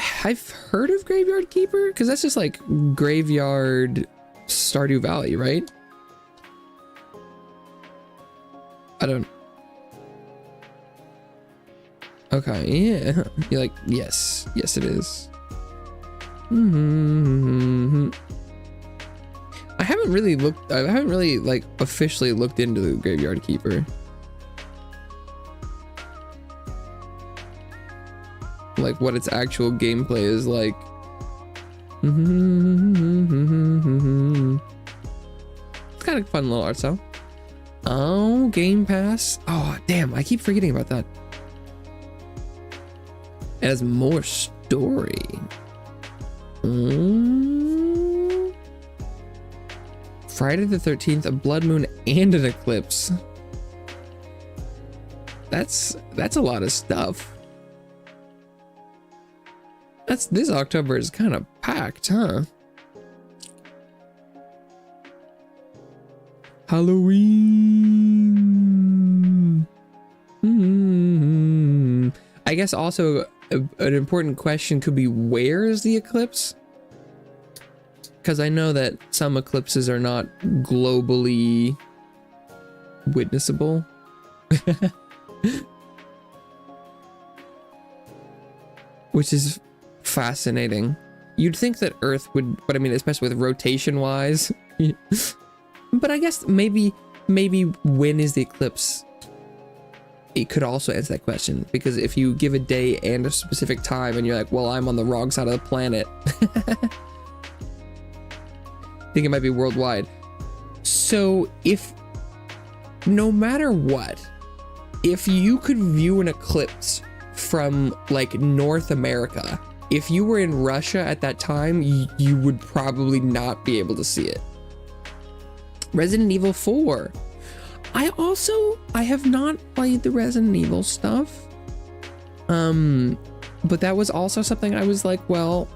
heard of Graveyard Keeper because that's just like Graveyard Stardew Valley, right? I don't. Okay, yeah. You're like, yes, yes, it is. I haven't really like officially looked into the Graveyard Keeper. Like what its actual gameplay is like. It's kind of fun little art style. Oh, Game Pass. Oh, damn, I keep forgetting about that. It has more story. Friday the 13th, a blood moon and an eclipse. That's a lot of stuff. This October is kind of packed, huh? Halloween. I guess also an important question could be, where is the eclipse? Because I know that some eclipses are not globally witnessable. Which is fascinating. You'd think that Earth would, but I mean, especially with rotation wise. But I guess maybe when is the eclipse? It could also answer that question, because if you give a day and a specific time and you're like, well, I'm on the wrong side of the planet. I think it might be worldwide. So if, no matter what, if you could view an eclipse from like North America, if you were in Russia at that time, you would probably not be able to see it. Resident Evil 4. I have not played the Resident Evil stuff. But that was also something I was like, well,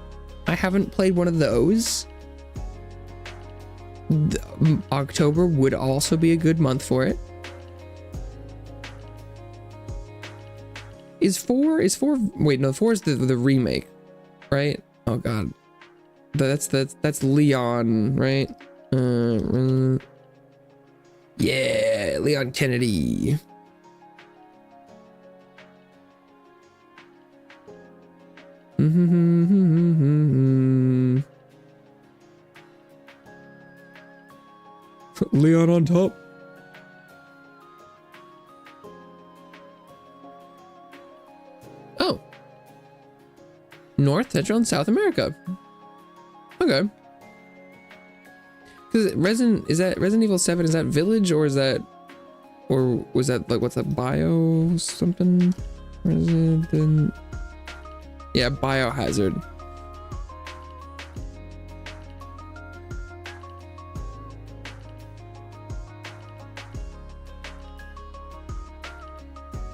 I haven't played one of those. October would also be a good month for it. Is 4, wait, no, 4 is the remake, right? Oh god. That's Leon, right? Yeah, Leon Kennedy. Leon on top. Oh. North, Central, and South America. Okay. Because is that Resident Evil 7? Is that Village, or is that, or was that like, what's that, Bio something? Resident, yeah, Biohazard.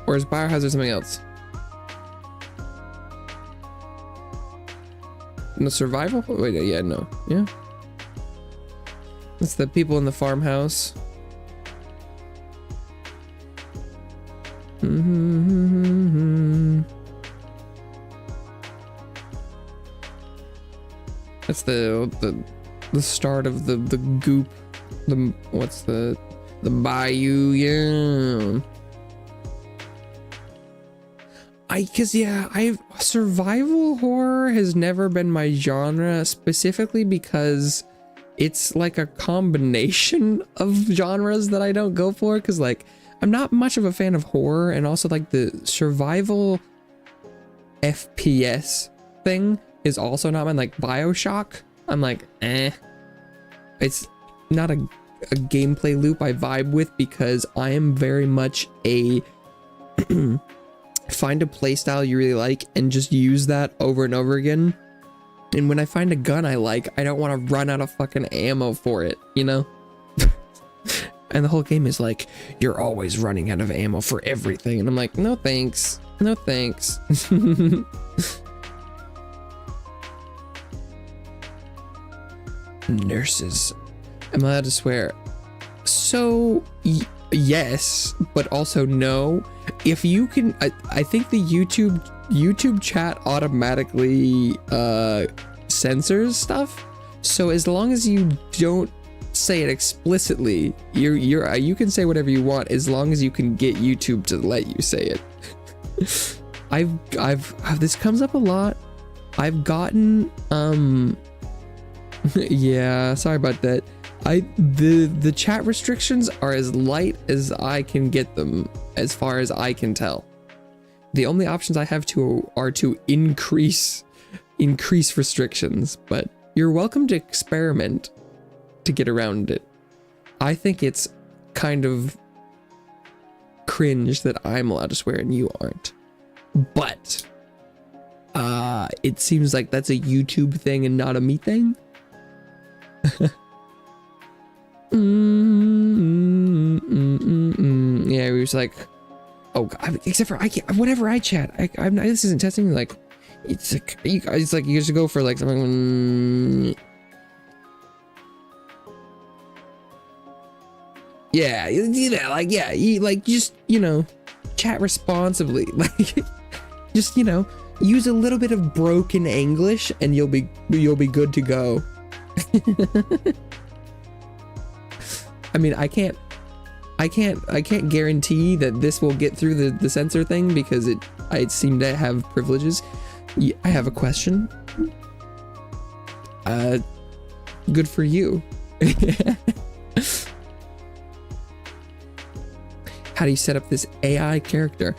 Or is Biohazard something else? No, survival? Wait, yeah, no, yeah. It's the people in the farmhouse. That's the start of the goop. What's the bayou? Yeah. Survival horror has never been my genre, specifically because it's like a combination of genres that I don't go for, because like I'm not much of a fan of horror, and also like the survival FPS thing is also not mine. Like BioShock, I'm like, it's not a gameplay loop I vibe with, because I am very much a find a playstyle you really like and just use that over and over again. And when I find a gun I like, I don't want to run out of fucking ammo for it, you know? And the whole game is like, you're always running out of ammo for everything. And I'm like, no thanks. No thanks. Nurses. Am I allowed to swear? So yes, but also no. If you can, I think the YouTube chat automatically censors stuff. So as long as you don't say it explicitly, you can say whatever you want as long as you can get YouTube to let you say it. This comes up a lot. I've gotten yeah, sorry about that. The chat restrictions are as light as I can get them, as far as I can tell. The only options I have are to increase restrictions, but you're welcome to experiment to get around it. I think it's kind of cringe that I'm allowed to swear and you aren't. But it seems like that's a YouTube thing and not a me thing. Yeah, we was like, oh God, except for I can't, whenever I chat, this isn't testing, like, it's like, you guys go for like something. Yeah, like, yeah, just, chat responsibly, like, just, use a little bit of broken English and you'll be good to go. I mean, I can't guarantee that this will get through the censor thing because I seem to have privileges. I have a question. Good for you. How do you set up this AI character?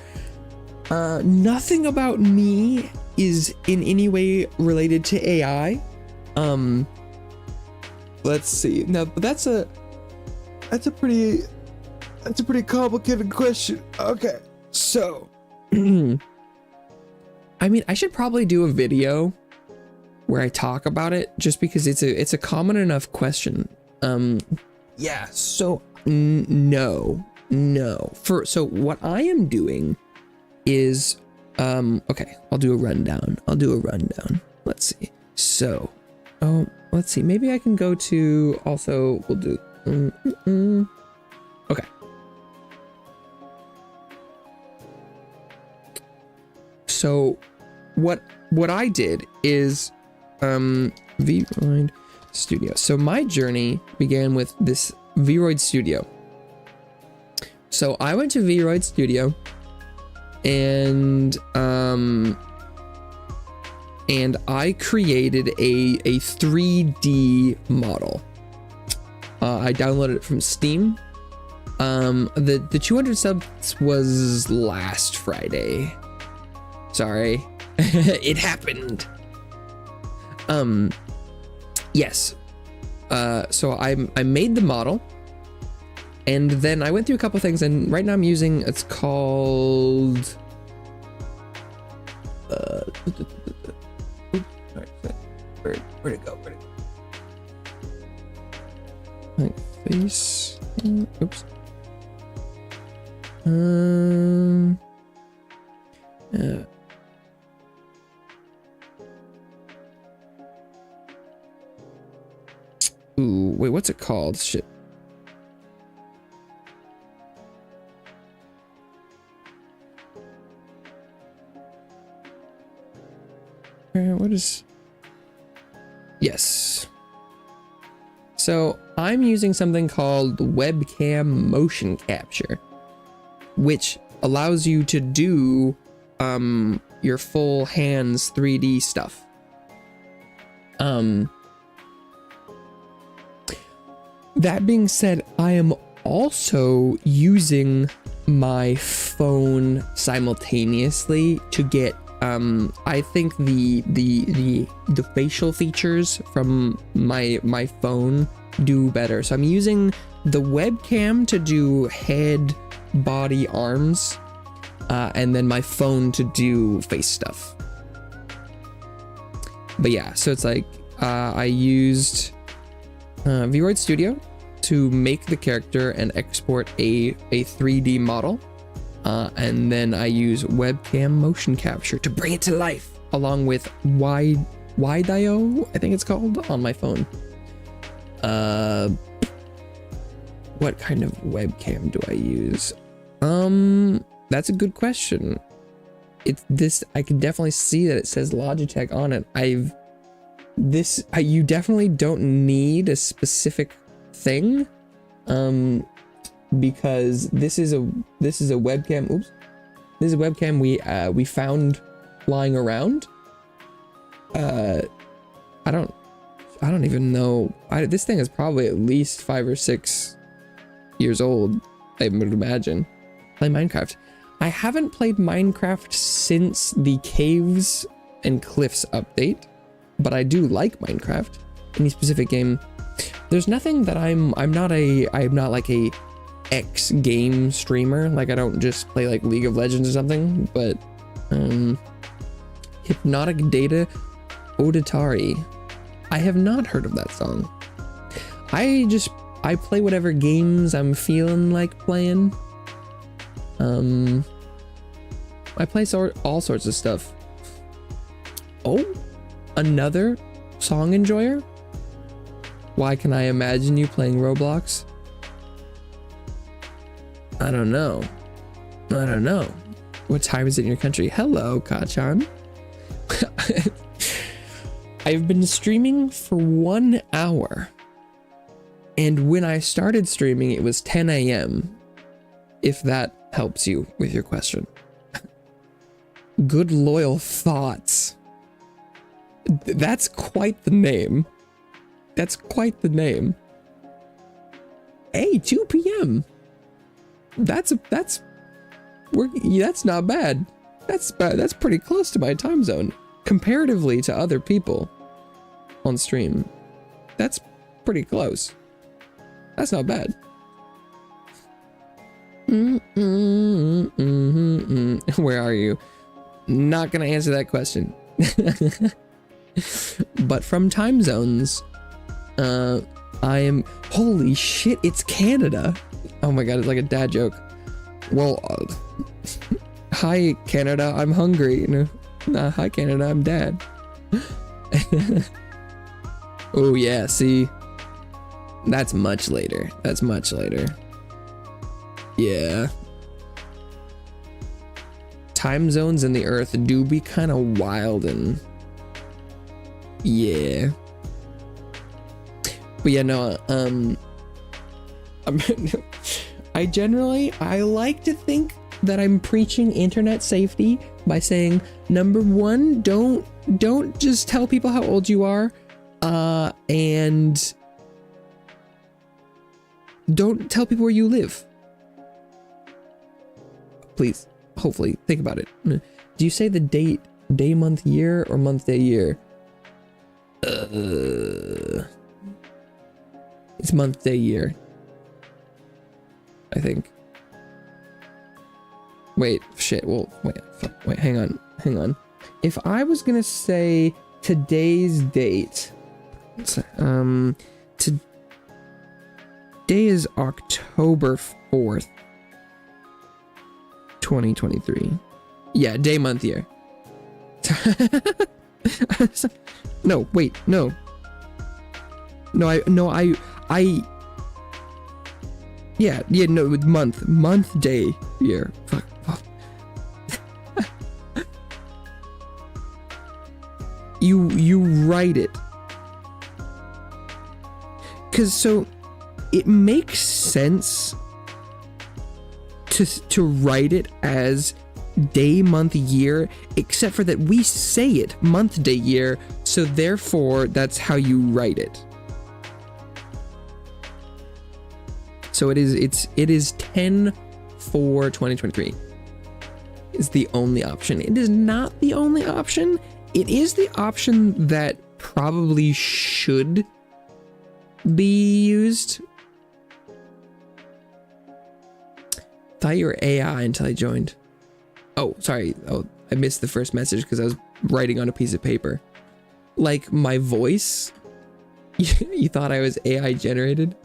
Nothing about me is in any way related to AI. Let's see. Now that's a pretty complicated question. Okay, so I mean, I should probably do a video where I talk about it, just because it's a common enough question. Yeah. So no. So what I am doing is okay. I'll do a rundown. Let's see. So, let's see. Maybe I can go to also. We'll do. Okay. So what I did is Vroid Studio. So my journey began with this Vroid Studio. So I went to Vroid Studio and I created a 3D model. I downloaded it from Steam. The 200 subs was last Friday. Sorry. It happened. Yes. So I made the model, and then I went through a couple things, and right now I'm using, it's called where'd it go? Like face. Oops. Ooh, wait, what's it called? Shit. What is... Yes. So I'm using something called webcam motion capture, which allows you to do your full hands 3D stuff. That being said, I am also using my phone simultaneously to get I think the facial features from my phone do better. So I'm using the webcam to do head, body, arms, and then my phone to do face stuff. But yeah, so it's like I used Vroid Studio to make the character and export a 3D model. And then I use webcam motion capture to bring it to life, along with Wideo, I think it's called, on my phone. What kind of webcam do I use? That's a good question. It's this, I can definitely see that it says Logitech on it. You definitely don't need a specific thing, because this is a webcam. Oops, this is a webcam we found lying around. I don't even know. This thing is probably at least 5 or 6 years old, I would imagine. Play Minecraft. I haven't played Minecraft since the Caves and Cliffs update, but I do like Minecraft. Any specific game, there's nothing that I'm not like a X game streamer. Like, I don't just play like League of Legends or something, but Hypnotic Data Oditari, I have not heard of that song. I play whatever games I'm feeling like playing. I play all sorts of stuff. Oh, another song enjoyer? Why can I imagine you playing Roblox? I don't know. What time is it in your country? Hello, Kachan. I've been streaming for 1 hour. And when I started streaming, it was 10 a.m. If that helps you with your question. Good Loyal Thoughts. That's quite the name. That's Hey, 2 p.m. That's not bad. That's pretty close to my time zone comparatively to other people on stream. That's pretty close. That's not bad. Where are you? Not gonna answer that question. But from time zones, I am. Holy shit! It's Canada. Oh my god! It's like a dad joke. Well, hi Canada. I'm hungry. Hi Canada. I'm dad. Oh yeah. See, that's much later. Yeah. Time zones in the earth do be kind of wild, and yeah. But yeah, no, I like to think that I'm preaching internet safety by saying, number one, don't just tell people how old you are, and don't tell people where you live. Please, hopefully, think about it. Do you say the date, day, month, year, or month, day, year? It's month, day, year, I think. Wait, shit. Well, wait. Hang on. If I was gonna say today's date, today is October 4th, 2023. Yeah, day, month, year. No, wait, no. Yeah, no, month, day, year. Fuck. You write it. 'Cause so it makes sense to write it as day, month, year, except for that we say it month, day, year, so therefore that's how you write it. So it is 10/4/2023 is the only option. It is not the only option. It is the option that probably should be used. Thought you were AI until I joined. Oh, sorry. Oh, I missed the first message because I was writing on a piece of paper. Like my voice? You thought I was AI generated?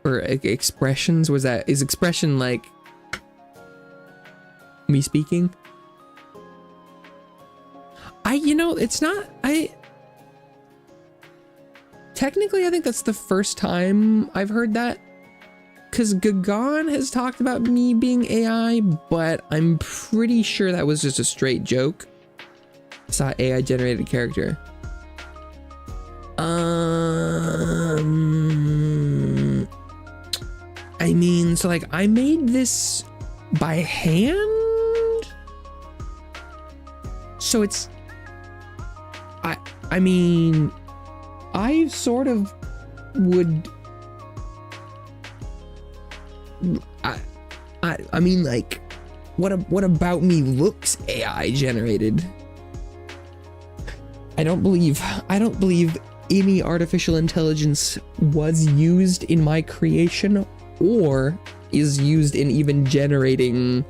Or expressions? Is expression like me speaking? It's not, technically, I think that's the first time I've heard that. Because Gagan has talked about me being AI, but I'm pretty sure that was just a straight joke. Saw AI generated character. I mean, so like I made this by hand. So it's, I mean, I sort of would, I mean, like, what about me looks AI generated? I don't believe any artificial intelligence was used in my creation or is used in even generating.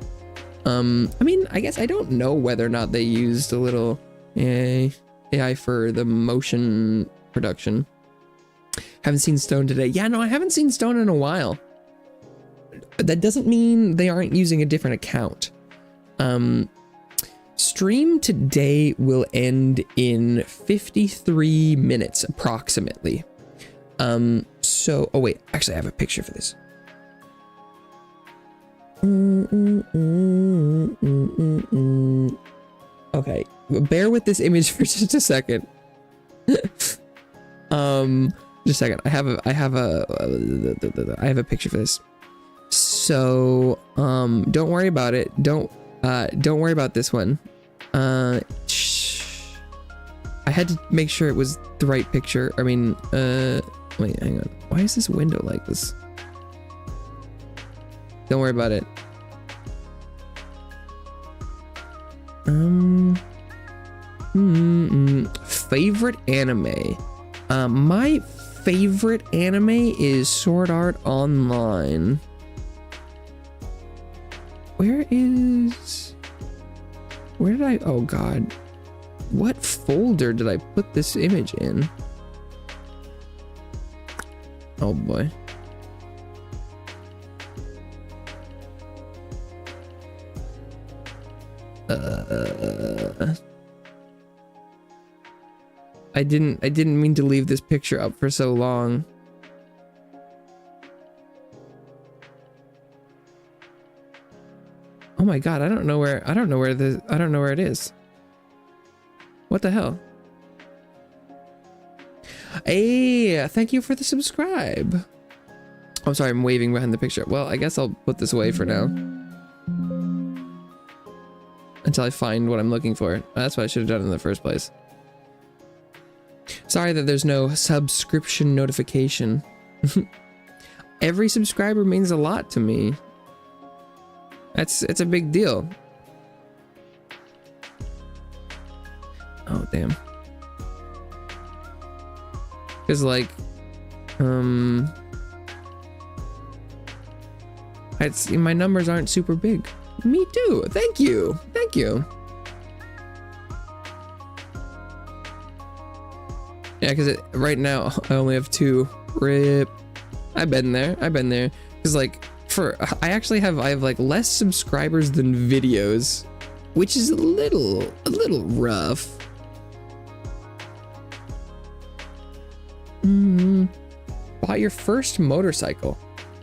I mean, I guess I don't know whether or not they used a little AI for the motion production. Haven't seen Stone today. Yeah, no, I haven't seen Stone in a while. That doesn't mean they aren't using a different account. Stream today will end in 53 minutes approximately. So, oh wait, actually I have a picture for this. Okay, bear with this image for just a second. Just a second. I have a picture for this. So, don't worry about it. Don't worry about this one. I had to make sure it was the right picture. I mean, wait, hang on. Why is this window like this? Don't worry about it. Favorite anime. My favorite anime is Sword Art Online. Where did I, oh god. What folder did I put this image in? Oh boy. I didn't mean to leave this picture up for so long. Oh my god, I don't know where it is. What the hell? Hey, thank you for the subscribe. I'm sorry, I'm waving behind the picture. Well, I guess I'll put this away for now. Until I find what I'm looking for. That's what I should have done in the first place. Sorry that there's no subscription notification. Every subscriber means a lot to me. It's a big deal. Oh damn. Cause like, my numbers aren't super big. Me too. Thank you. Thank you. Yeah, because right now I only have 2. Rip. I've been there. Because like I have like less subscribers than videos, which is a little rough. Bought your first motorcycle.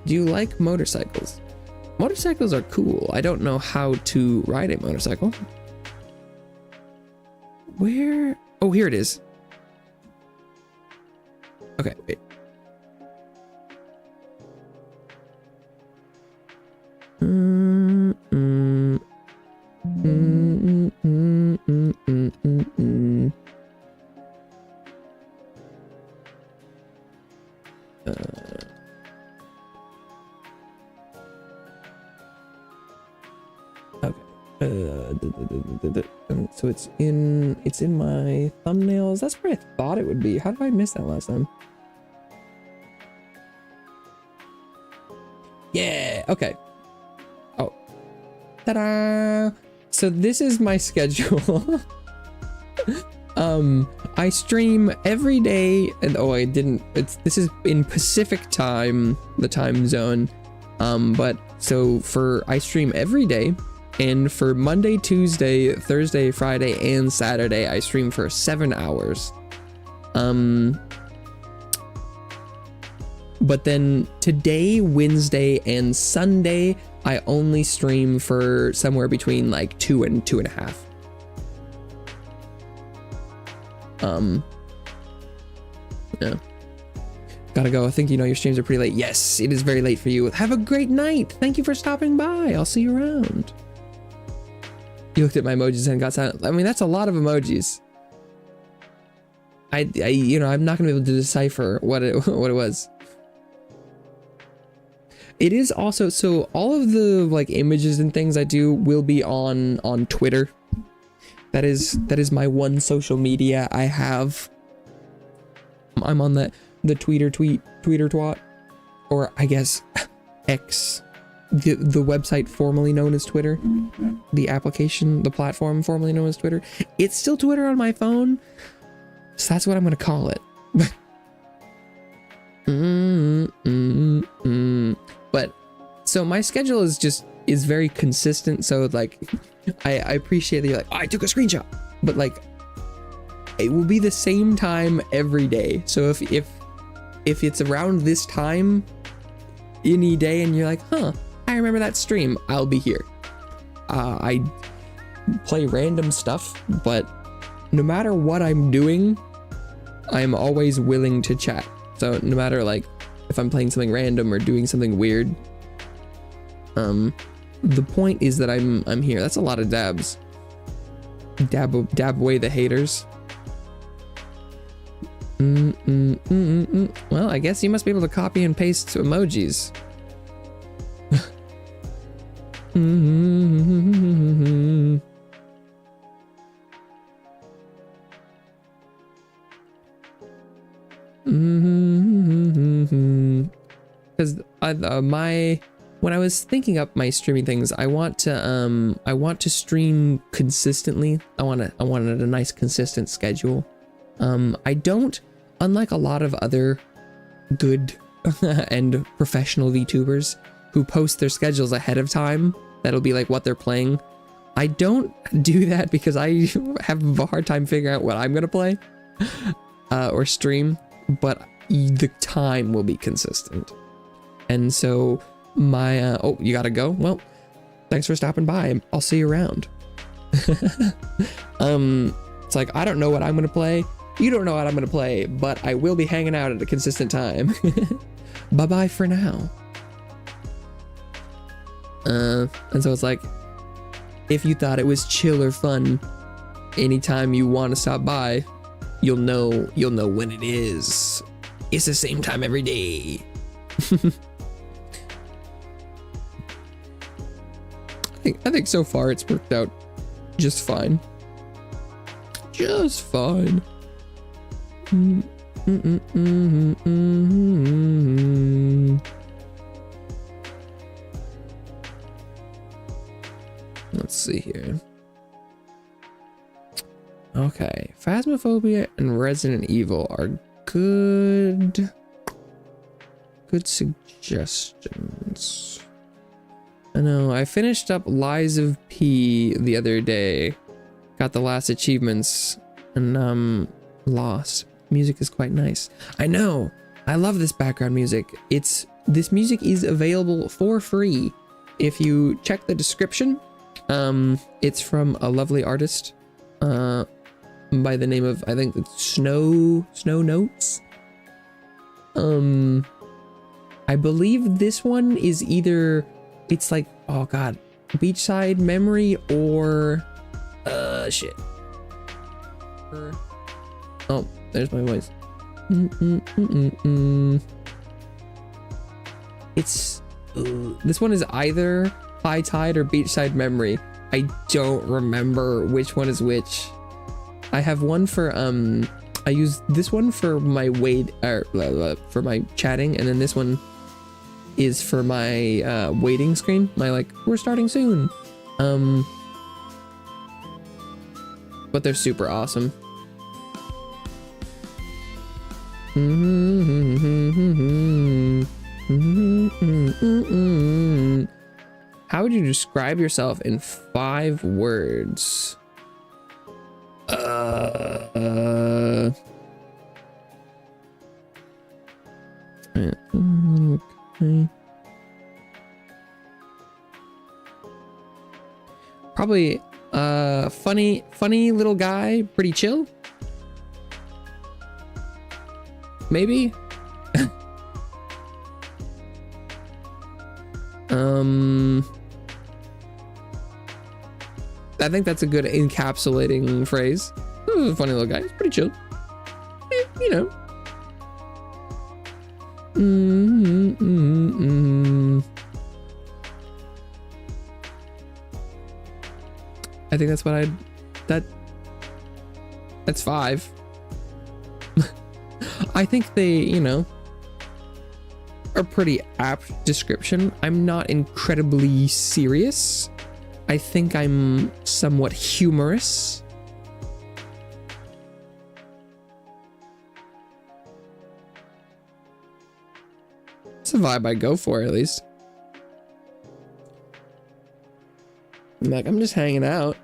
Do you like motorcycles? Motorcycles are cool. I don't know how to ride a motorcycle. Where? Oh, here it is. Okay, wait. So it's in my thumbnails. That's where I thought it would be. How did I miss that last time? Yeah, okay. Oh. Ta-da! So this is my schedule. I stream every day, and oh, I didn't, this is in Pacific time, the time zone. But so I stream every day, and for Monday, Tuesday, Thursday, Friday, and Saturday, I stream for 7 hours. But then today, Wednesday, and Sunday, I only stream for somewhere between like 2 and 2.5. Yeah. Gotta go. I think you know your streams are pretty late. Yes, it is very late for you. Have a great night. Thank you for stopping by. I'll see you around. You looked at my emojis and got silent. I mean, that's a lot of emojis. I you know, I'm not gonna be able to decipher what it was. It is also, so all of the like images and things I do will be on Twitter. That is my one social media I have. I'm on the Twitter twat, or I guess X, the website formerly known as Twitter, the application, the platform formerly known as Twitter. It's still Twitter on my phone, so that's what I'm gonna call it. But so my schedule is very consistent. So like, I appreciate that you're like, oh, I took a screenshot, but like, it will be the same time every day. So if it's around this time any day and you're like, huh, I remember that stream, I'll be here. I play random stuff, but no matter what I'm doing, I'm always willing to chat. So no matter like if I'm playing something random or doing something weird, the point is that I'm here. That's a lot of dabs. Dab away the haters. Well, I guess you must be able to copy and paste emojis. Because when I was thinking up my streaming things, I want to stream consistently. I wanted a nice consistent schedule. I don't, unlike a lot of other good and professional VTubers who post their schedules ahead of time, that'll be like what they're playing. I don't do that because I have a hard time figuring out what I'm gonna play or stream, but the time will be consistent. And so my oh, you gotta go? Well, thanks for stopping by. I'll see you around. It's like, I don't know what I'm gonna play. You don't know what I'm gonna play, but I will be hanging out at a consistent time. Bye-bye for now. And so it's like, if you thought it was chill or fun, anytime you want to stop by, you'll know when it is. It's the same time every day. I think so far it's worked out just fine. Just fine. Let's see here. Okay, Phasmophobia and Resident Evil are good suggestions. I know, I finished up Lies of P the other day. Got the last achievements and lost. Music is quite nice. I know, I love this background music. This music is available for free. If you check the description, it's from a lovely artist by the name of, I think it's Snow Notes. I believe this one is either, it's like, oh god, Beachside Memory or shit. Oh, there's my voice. It's this one is either High Tide or Beachside Memory. I don't remember which one is which. I have one for I use this one for my for my chatting, and then this one is for my waiting screen. My like, we're starting soon. But they're super awesome. How would you describe yourself in 5 words? Probably funny little guy, pretty chill. Maybe. I think that's a good encapsulating phrase. Funny little guy. He's pretty chill. You know. I think that's what that's 5. I think they, you know, are pretty apt description. I'm not incredibly serious. I think I'm somewhat humorous. It's a vibe I go for, at least. I'm like, I'm just hanging out.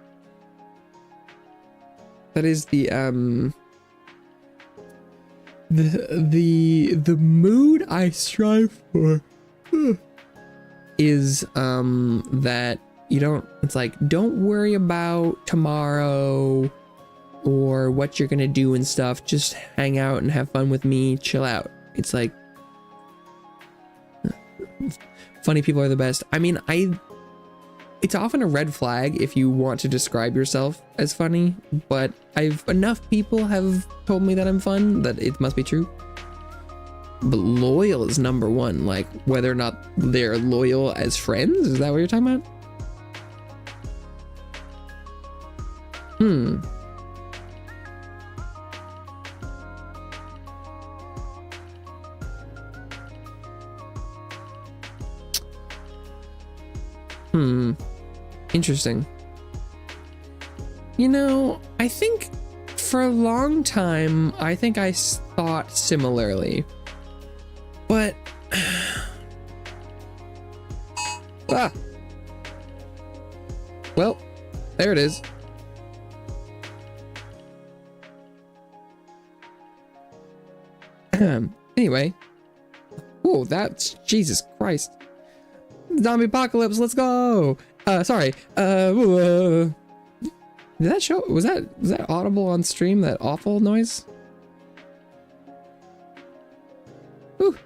That is the mood I strive for. Is that you don't, it's like, don't worry about tomorrow or what you're gonna do and stuff. Just hang out and have fun with me, chill out. It's like, funny people are the best. I mean, it's often a red flag if you want to describe yourself as funny, but enough people have told me that I'm fun that it must be true. But loyal is number one, like whether or not they're loyal as friends. Is that what you're talking about? Interesting. You know, I think for a long time, I think I thought similarly, but well, there it is. Anyway, oh, that's Jesus Christ. Zombie apocalypse, let's go. Sorry. Did that show? Was that audible on stream? That awful noise? Ooh.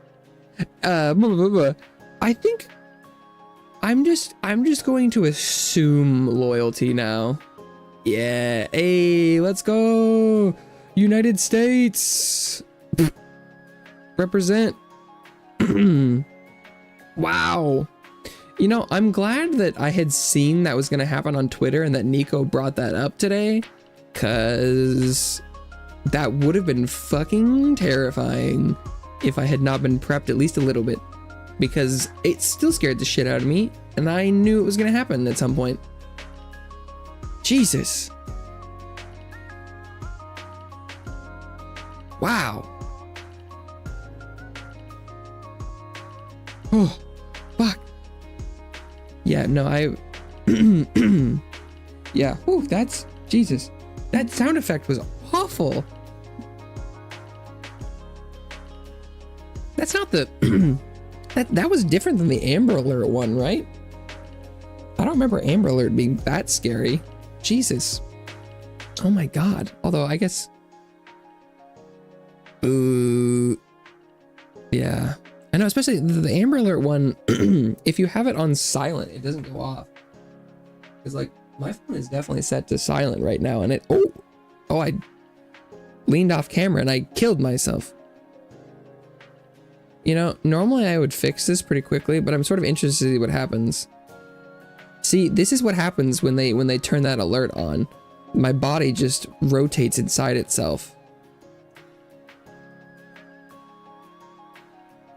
I think I'm just going to assume loyalty now. Yeah. Hey, let's go. United States. Represent. Wow. You know, I'm glad that I had seen that was going to happen on Twitter and that Nico brought that up today, because that would have been fucking terrifying if I had not been prepped at least a little bit, because it still scared the shit out of me and I knew it was going to happen at some point. Jesus. Wow. Oh, fuck. Yeah, no, yeah, ooh, that's, Jesus. That sound effect was awful. That's not the, that was different than the Amber Alert one, right? I don't remember Amber Alert being that scary. Jesus. Oh my God. Although, I guess, ooh, yeah. I know, especially the Amber Alert one, if you have it on silent, it doesn't go off. Because, like, my phone is definitely set to silent right now, and I leaned off camera and I killed myself. You know, normally I would fix this pretty quickly, but I'm sort of interested to see what happens. See, this is what happens when they turn that alert on. My body just rotates inside itself.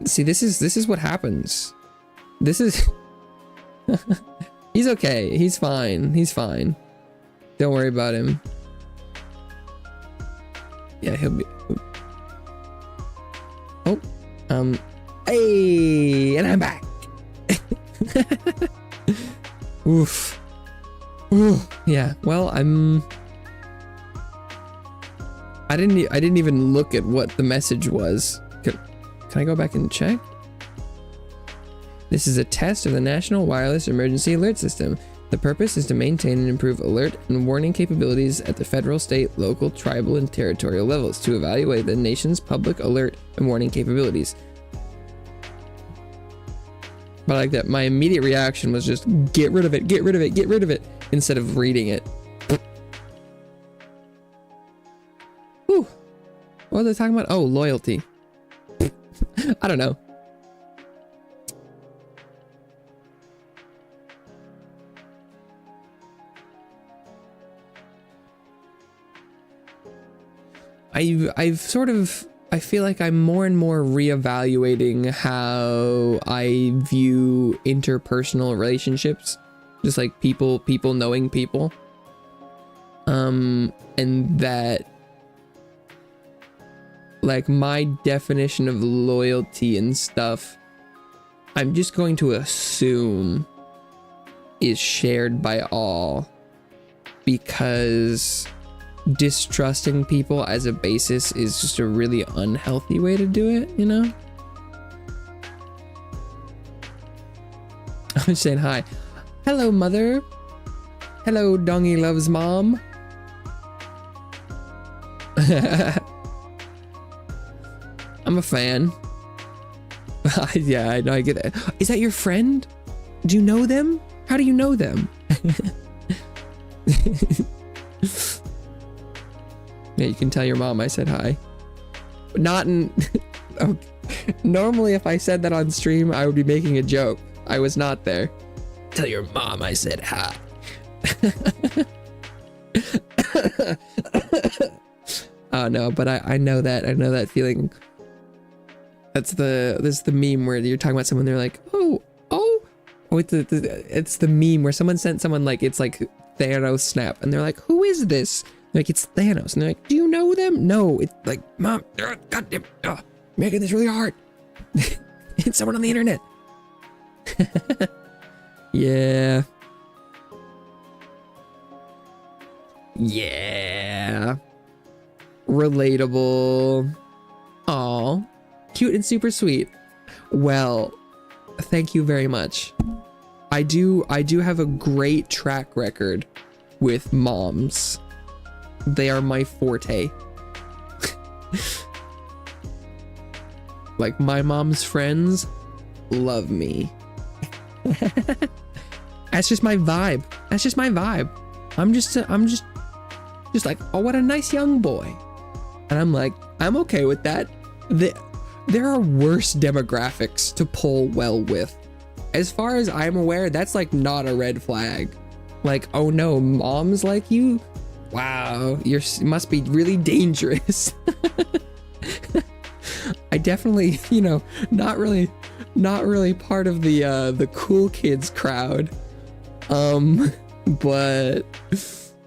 See, this is what happens. This is he's okay. He's fine. He's fine. Don't worry about him. Yeah, he'll be. Oh, hey, and I'm back. Oof. Ooh, yeah. Well, I didn't even look at what the message was. Can I go back and check? This is a test of the National Wireless Emergency Alert System. The purpose is to maintain and improve alert and warning capabilities at the federal, state, local, tribal, and territorial levels to evaluate the nation's public alert and warning capabilities. But I like that my immediate reaction was just get rid of it, get rid of it, get rid of it, instead of reading it. Whew. What was I talking about? Oh, loyalty. I don't know. I've sort of, I feel like I'm more and more reevaluating how I view interpersonal relationships, just like people knowing people, and that, like, my definition of loyalty and stuff, I'm just going to assume is shared by all, because distrusting people as a basis is just a really unhealthy way to do it, you know? I'm saying hi. Hello, mother. Hello, Dongy loves mom. I'm a fan. Yeah, I know, I get it. Is that your friend? Do you know them? How do you know them? Yeah, you can tell your mom I said hi. But not in... Oh, normally, if I said that on stream, I would be making a joke. I was not there. Tell your mom I said hi. Oh no, but I know that. I know that feeling. This is the meme where you're talking about someone, they're like, oh, it's the meme where someone sent someone, like, it's like Thanos snap, and they're like, who is this? They're like, it's Thanos, and they're like, do you know them? No, it's like, mom, goddamn, making this really hard. It's someone on the internet. Yeah. Yeah. Relatable. Aw. Cute and super sweet. Well, thank you very much. I do have a great track record with moms. They are my forte. Like, my mom's friends love me. That's just my vibe. That's just my vibe. I'm just like, oh, what a nice young boy. And I'm like, I'm okay with that. There are worse demographics to pull well with. As far as I'm aware, that's like not a red flag. Like, oh no, moms like you? Wow, you must be really dangerous. I definitely, you know, not really part of the cool kids crowd. But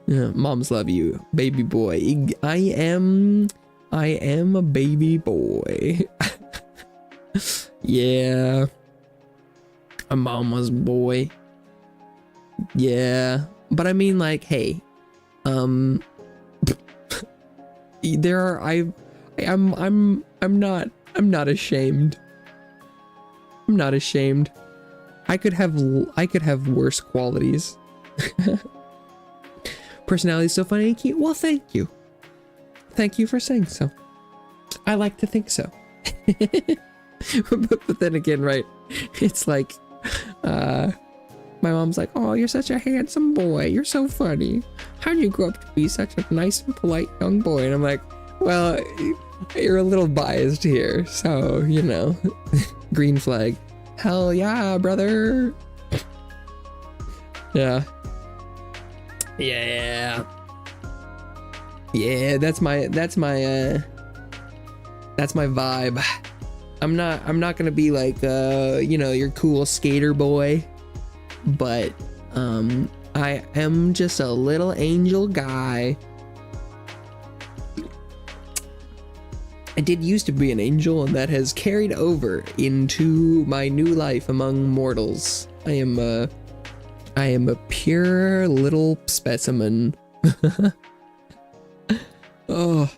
yeah, moms love you, baby boy. I am a baby boy. Yeah. A mama's boy. Yeah. But I mean, like, hey, there are, I'm not ashamed. I'm not ashamed. I could have worse qualities. Personality is so funny and cute. Well, thank you. Thank you for saying so. I like to think so. but then again, right? It's like, my mom's like, oh, you're such a handsome boy. You're so funny. How do you grow up to be such a nice and polite young boy? And I'm like, well, you're a little biased here. So, you know, green flag. Hell yeah, brother. Yeah. Yeah. Yeah, that's my vibe. I'm not gonna be like you know, your cool skater boy, but I am just a little angel guy. I did used to be an angel, and that has carried over into my new life among mortals. I am a pure little specimen. Oh,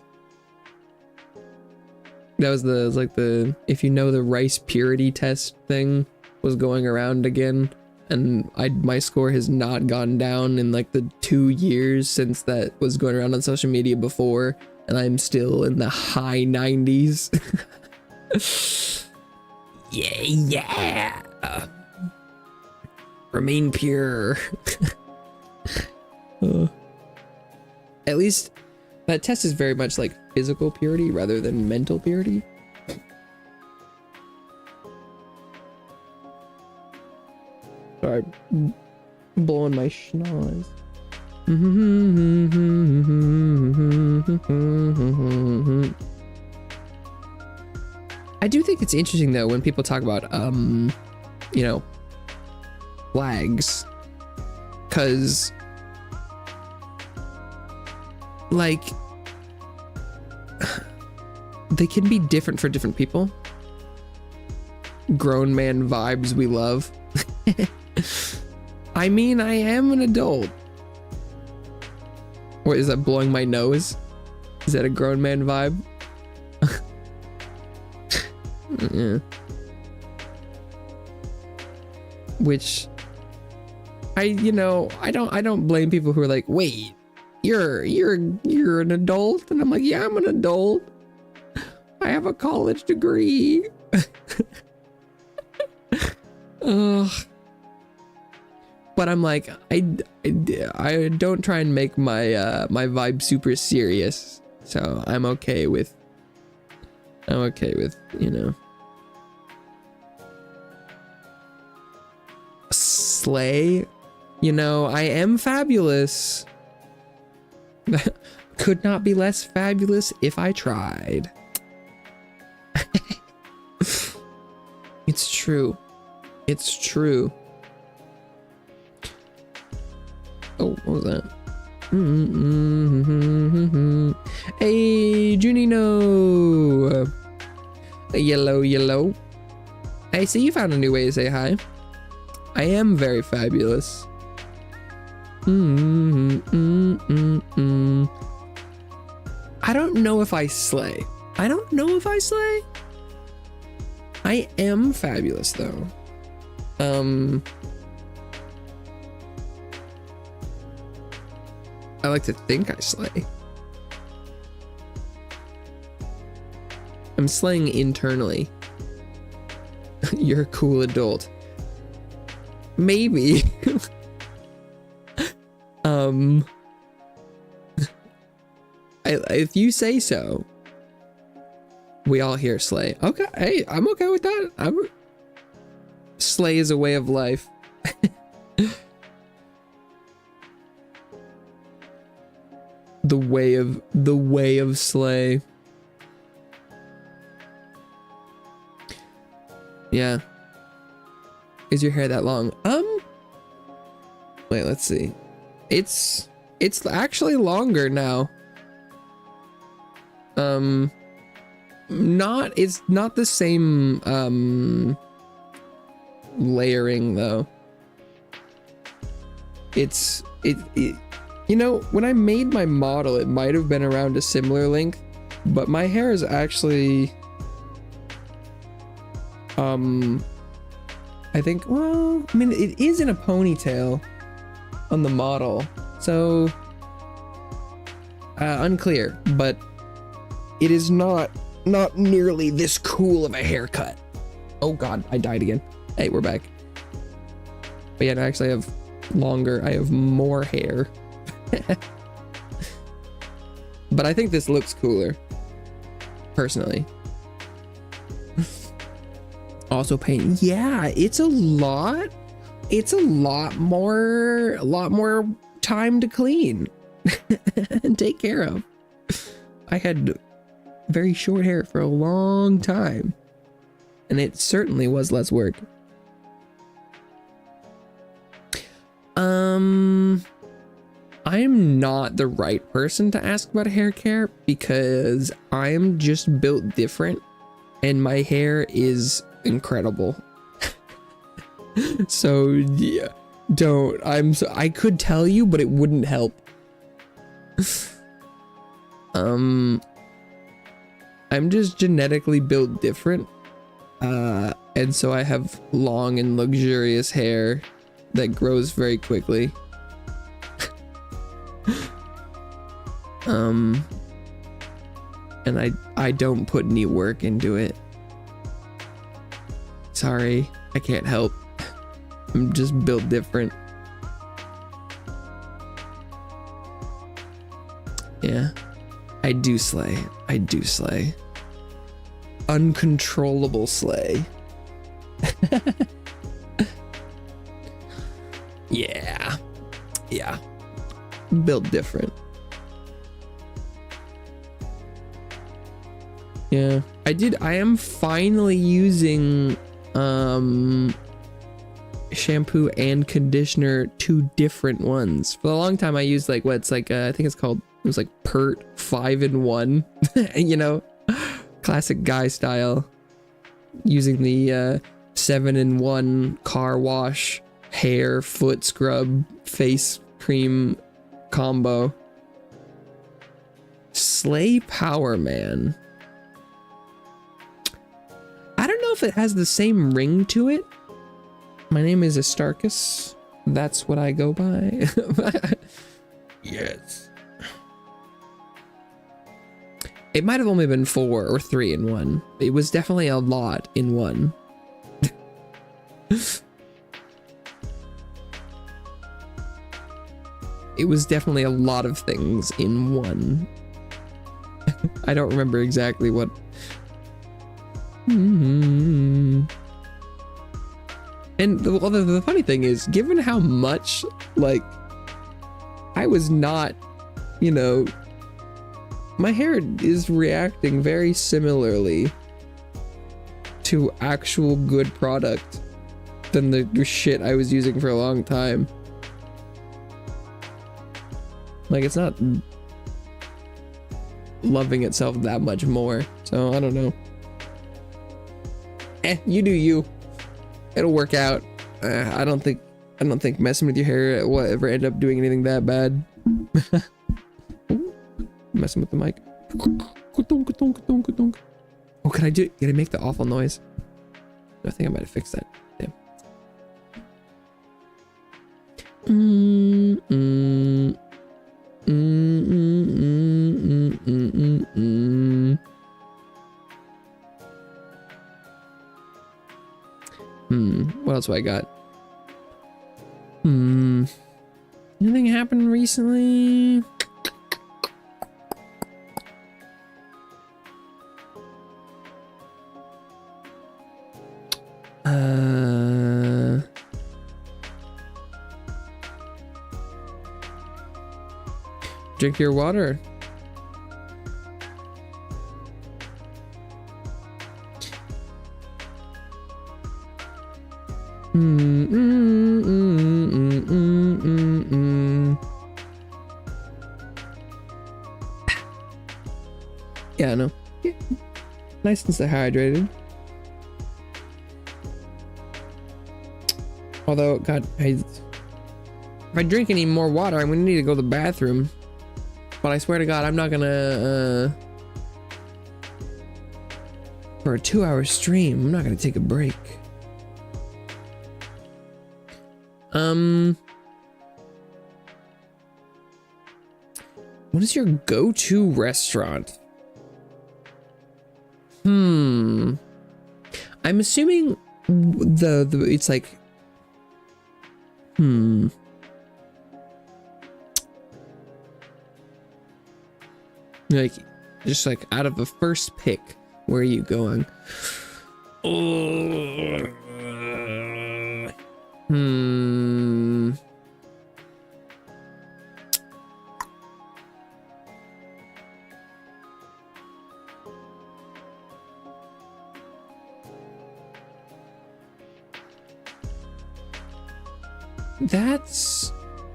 that was like the, if you know the rice purity test thing, was going around again, and my score has not gone down in like the 2 years since that was going around on social media before, and I'm still in the high 90s. Yeah. Remain pure. At least that test is very much like physical purity rather than mental purity. Sorry, blowing my schnoz. I do think it's interesting though when people talk about you know, flags, cause like they can be different for different people. Grown man vibes we love. I mean, I am an adult. What is that, blowing my nose? Is that a grown man vibe? Yeah. Which I don't blame people who are like, wait, you're an adult, and I'm like, yeah, I'm an adult. I have a college degree. But I'm like, I don't try and make my my vibe super serious, so I'm okay with you know, slay. You know, I am fabulous. Could not be less fabulous if I tried. It's true. It's true. Oh, what was that? Hey, Junino. Yellow. I see you found a new way to say hi. I am very fabulous. I don't know if I slay. I am fabulous though. I like to think I slay. I'm slaying internally. You're a cool adult. Maybe. If you say so. We all hear slay. Okay, hey, I'm okay with that. Slay is a way of life. The way of slay. Yeah. Is your hair that long? Wait, let's see. It's actually longer now. It's not the same layering though. It you know, when I made my model, it might have been around a similar length, but my hair is actually I think, well, I mean, it is in a ponytail on the model, so unclear, but it is not nearly this cool of a haircut. Oh god, I died again. Hey, we're back. But yeah, no, actually I have more hair. But I think this looks cooler, personally. Also paint. Yeah, it's a lot more time to clean and take care of. I had very short hair for a long time, and it certainly was less work. I'm not the right person to ask about hair care because I'm just built different and my hair is incredible. So yeah, I could tell you, but it wouldn't help. I'm just genetically built different. And so I have long and luxurious hair that grows very quickly. And I don't put any work into it. Sorry, I can't help. I'm just built different. Yeah, I do slay. I do slay. Uncontrollable slay. Yeah. Yeah. Built different. Yeah. I am finally using shampoo and conditioner, 2 different ones. For a long time I used like what's like I think it's called, it was like Pert 5-in-1. You know, classic guy style, using the 7-in-1 car wash, hair, foot scrub, face cream combo. Slay Power Man. I don't know if it has the same ring to it. My name is Astarchus. That's what I go by. Yes. It might have only been 4 or 3 in 1. It was definitely a lot in 1. It was definitely a lot of things in 1. I don't remember exactly what. And the funny thing is, given how much, like, I was not, you know, my hair is reacting very similarly to actual good product than the shit I was using for a long time. Like, it's not loving itself that much more, so I don't know. You do you. It'll work out. I don't think messing with your hair will ever end up doing anything that bad. Messing with the mic. Oh, can I make the awful noise? I think I might have fixed that. Damn. What else do I got? Anything happened recently? Drink your water. Yeah, I know. Yeah. Nice and hydrated. Although, God, if I drink any more water, I'm gonna need to go to the bathroom. But I swear to God, I'm not gonna, for a 2-hour stream, I'm not gonna take a break. What is your go-to restaurant? I'm assuming it's like, like, just like out of the first pick, where are you going? That's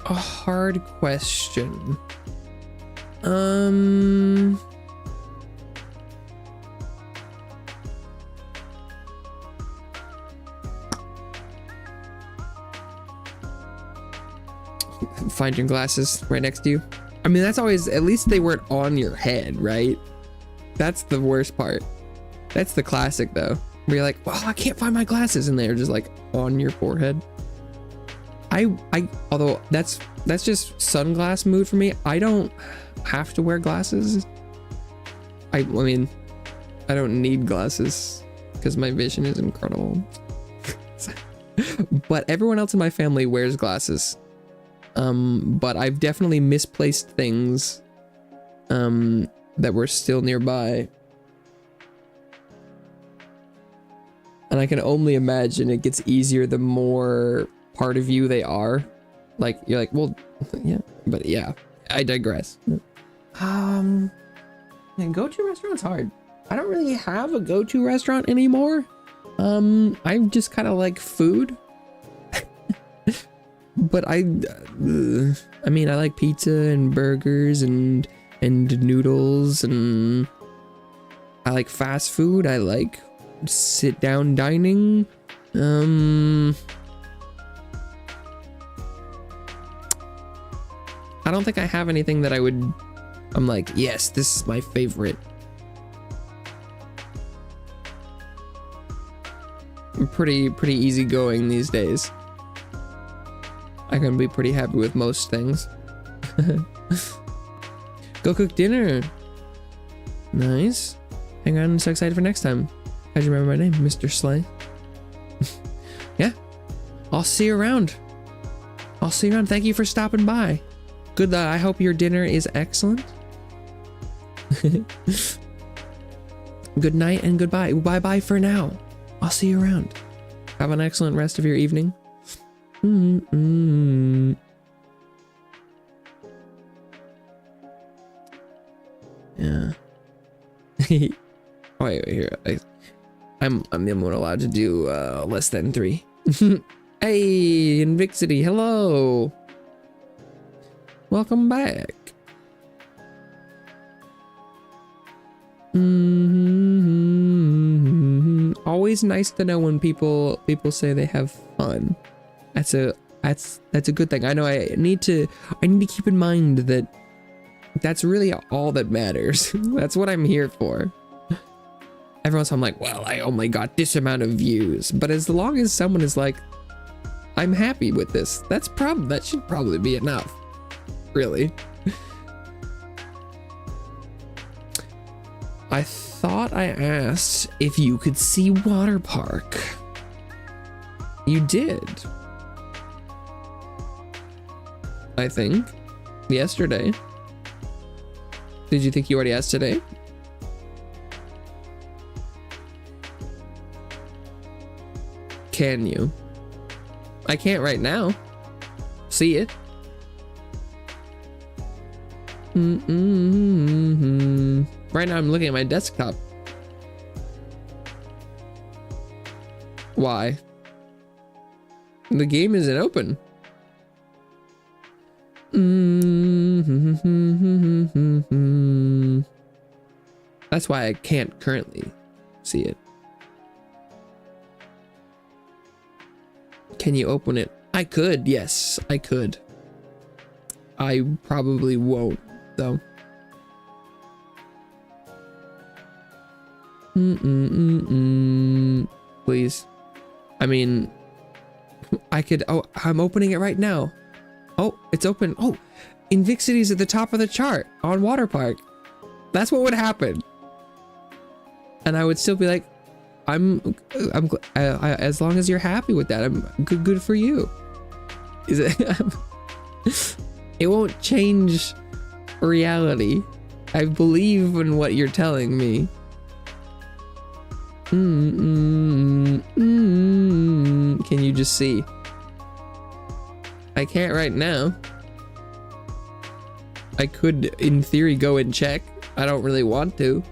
a hard question. Find your glasses right next to you. I mean, that's always, at least they weren't on your head, right? That's the worst part. That's the classic though. where you're like, well, I can't find my glasses, and they're just like on your forehead. Although that's just sunglass mood for me. I don't have to wear glasses. I mean, I don't need glasses because my vision is incredible. But everyone else in my family wears glasses. But I've definitely misplaced things that were still nearby. And I can only imagine it gets easier the more part of you they are. Like, you're like, well, yeah, but yeah, I digress. And go-to restaurant's hard. I don't really have a go-to restaurant anymore. I just kind of like food. But I mean, I like pizza and burgers and noodles, and I like fast food. I like sit down dining. I don't think I have anything that I'm like, yes, this is my favorite. I'm pretty easygoing these days. I can be pretty happy with most things. Go cook dinner. Nice. Hang on, I'm so excited for next time. How'd you remember my name, Mr. Slay? Yeah. I'll see you around. I'll see you around. Thank you for stopping by. Good luck. I hope your dinner is excellent. Good night and goodbye. Bye-bye for now. I'll see you around. Have an excellent rest of your evening. Yeah. Wait, here. I'm the only one allowed to do less than 3. Hey, Invixity, hello. Welcome back. Always nice to know when people say they have fun. That's a good thing. I know I need to keep in mind that that's really all that matters. That's what I'm here for. Everyone's I'm like, well, I only got this amount of views, but as long as someone is like, I'm happy with this, that should probably be enough. Really. I thought I asked if you could see Water Park. You did. I think. Yesterday. Did you think you already asked today? Can you? I can't right now. See it. Right now I'm looking at my desktop. Why? The game isn't open. That's why I can't currently see it. Can you open it? I could, yes, I could. I probably won't, though. Please. I mean, I could. Oh, I'm opening it right now. Oh, it's open. Oh, Invixity's at the top of the chart on Water Park. That's what would happen. And I would still be like, as long as you're happy with that, I'm good for you. Is it? It won't change reality. I believe in what you're telling me. Can you just see? I can't right now. I could, in theory, go and check. I don't really want to.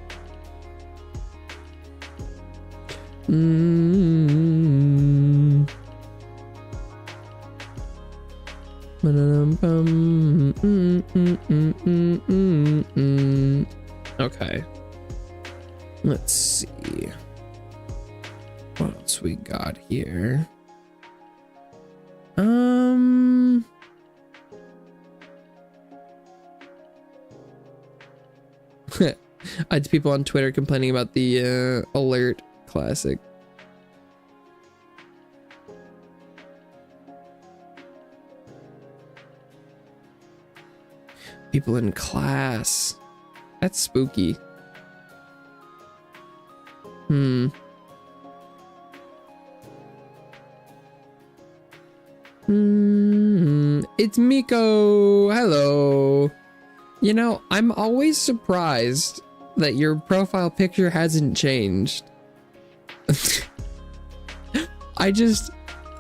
Okay. Let's see. What else we got here? I had people on Twitter complaining about the Alert Classic. People in class. That's spooky. It's Miko. Hello. You know, I'm always surprised that your profile picture hasn't changed. I just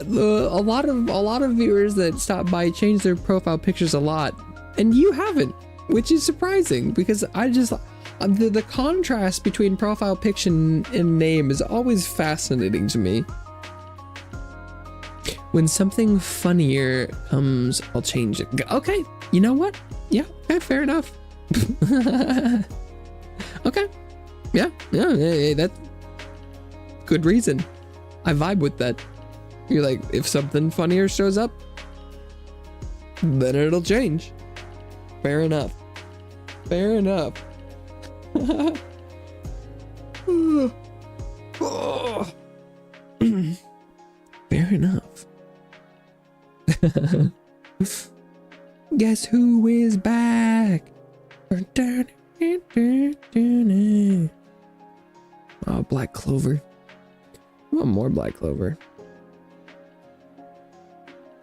a lot of viewers that stop by change their profile pictures a lot, and you haven't, which is surprising because I just the contrast between profile picture and name is always fascinating to me. When something funnier comes, I'll change it. Okay, you know what? Yeah, okay, fair enough. Okay, yeah, that's good reason. I vibe with that. You're like, if something funnier shows up, then it'll change. Fair enough. Fair enough. Fair enough. Guess who is back? Oh, Black Clover. I want more Black Clover.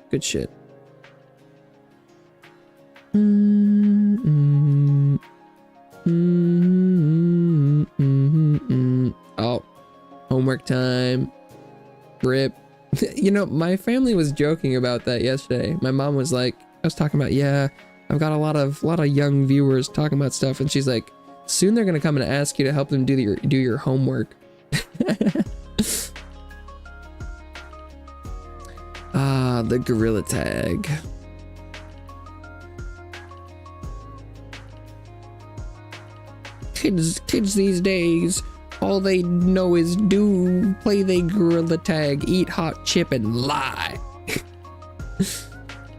Good shit. Oh, homework time. Rip. You know, my family was joking about that yesterday. My mom was like, I was talking about, yeah, I've got a lot of young viewers talking about stuff, and she's like, soon they're gonna come and ask you to help them do your homework. Ah, the gorilla tag. Kids these days, all they know is play they gorilla tag, eat hot chip, and lie.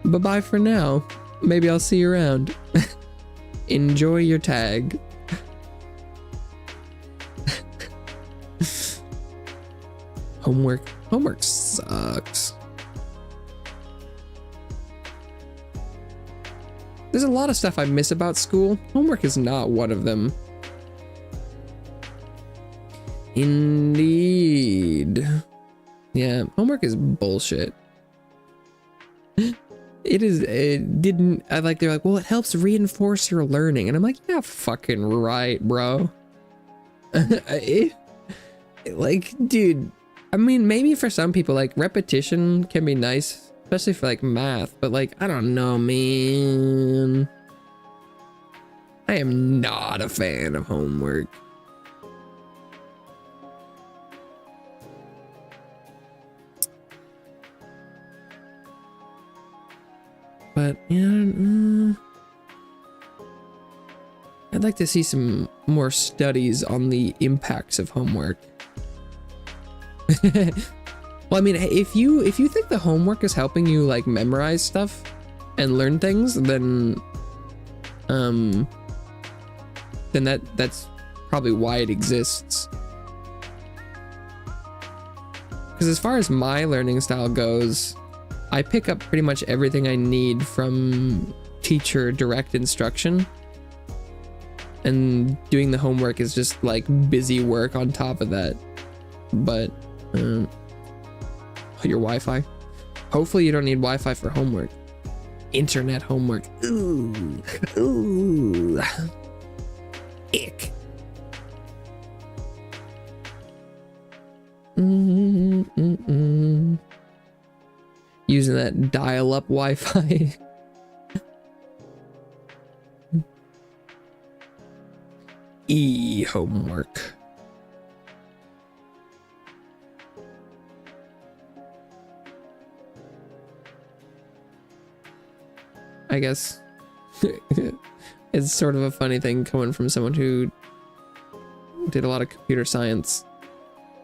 Bye-bye for now. Maybe I'll see you around. Enjoy your tag. Homework sucks. There's a lot of stuff I miss about school. Homework is not one of them. Indeed. Yeah, homework is bullshit. It is. It didn't. They're like, well, it helps reinforce your learning, and I'm like, yeah, fucking right, bro. Like, dude. I mean, maybe for some people, like, repetition can be nice, especially for like math. But like, I don't know, man. I am not a fan of homework. But yeah, I'd like to see some more studies on the impacts of homework. Well, I mean, if you think the homework is helping you like memorize stuff and learn things, then that's probably why it exists. Because as far as my learning style goes, I pick up pretty much everything I need from teacher direct instruction, and doing the homework is just like busy work on top of that. But your Wi-Fi, hopefully you don't need Wi-Fi for homework. Internet homework, ooh, ick. Using that dial-up Wi-Fi. Homework. I guess it's sort of a funny thing coming from someone who did a lot of computer science,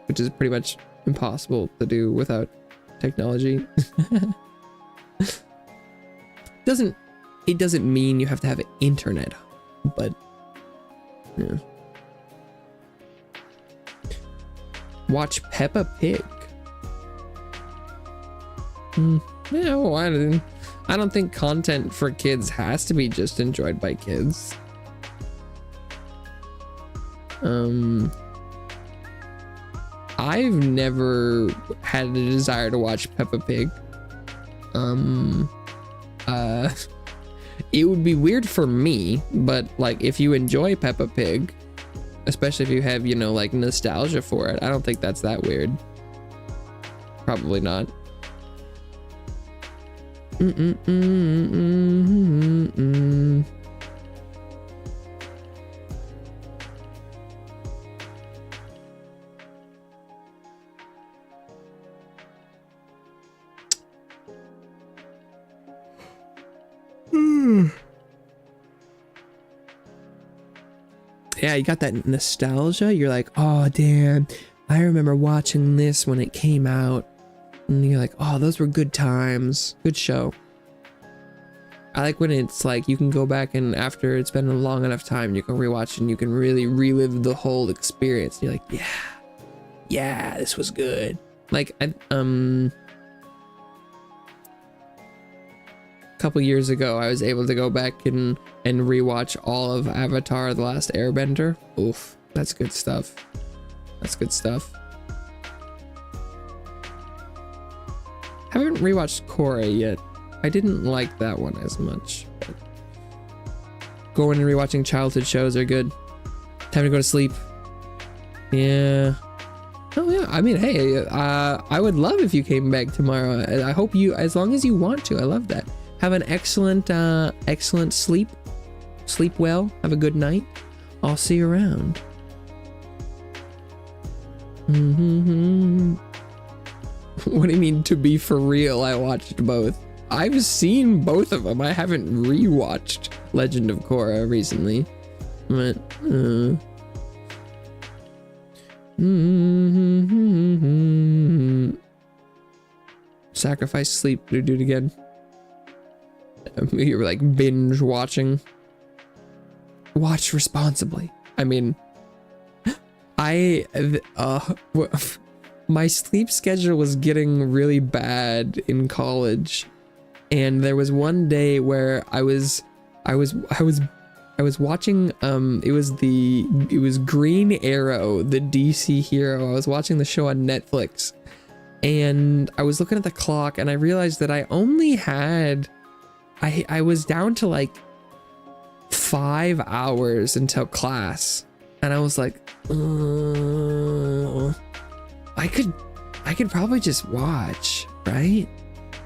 which is pretty much impossible to do without technology. It doesn't mean you have to have internet, but yeah. Watch Peppa Pig. Yeah, well, I don't think content for kids has to be just enjoyed by kids. I've never had a desire to watch Peppa Pig. It would be weird for me, but like if you enjoy Peppa Pig, especially if you have, you know, like nostalgia for it, I don't think that's that weird. Probably not. Yeah, you got that nostalgia. You're like, oh damn, I remember watching this when it came out. And you're like, oh, those were good times. Good show. I like when it's like you can go back and after it's been a long enough time, you can rewatch and you can really relive the whole experience. You're like, yeah, this was good. Like, a couple years ago, I was able to go back and rewatch all of Avatar: The Last Airbender. Oof, that's good stuff. That's good stuff. Haven't rewatched Korra yet. I didn't like that one as much. But going and rewatching childhood shows are good. Time to go to sleep. Yeah. Oh yeah. I mean, hey, I would love if you came back tomorrow. I hope you, as long as you want to. I love that. Have an excellent, excellent sleep. Sleep well. Have a good night. I'll see you around. What do you mean, to be for real? I watched both. I've seen both of them. I haven't rewatched Legend of Korra recently. But, sacrifice sleep to do it again. You were like binge watching. Watch responsibly. I mean, my sleep schedule was getting really bad in college, and there was one day where I was watching it was Green Arrow, the DC hero. I was watching the show on Netflix, and I was looking at the clock and I realized that I only had I was down to like 5 hours until class, and I was like, I could probably just watch, right?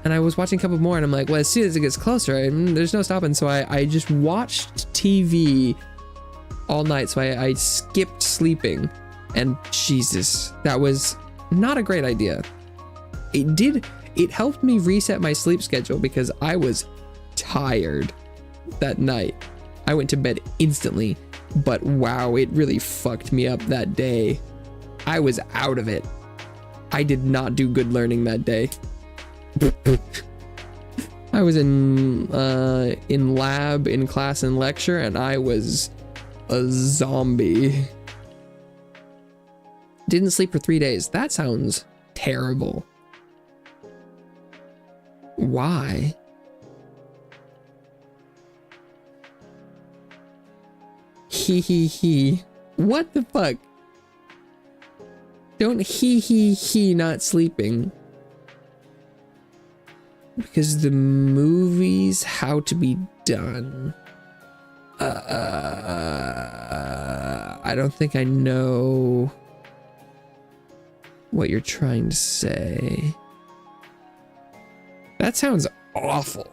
And I was watching a couple more, and I'm like, well, as soon as it gets closer, there's no stopping. So I just watched TV all night. So I skipped sleeping, and Jesus, that was not a great idea. It helped me reset my sleep schedule because I was tired that night. I went to bed instantly, but wow, it really fucked me up that day. I was out of it. I did not do good learning that day. I was in lab, in class, and lecture, and I was a zombie. Didn't sleep for 3 days. That sounds terrible. Why? He. What the fuck? Don't he not sleeping. Because the movie's How to Be Done. I don't think I know what you're trying to say. That sounds awful.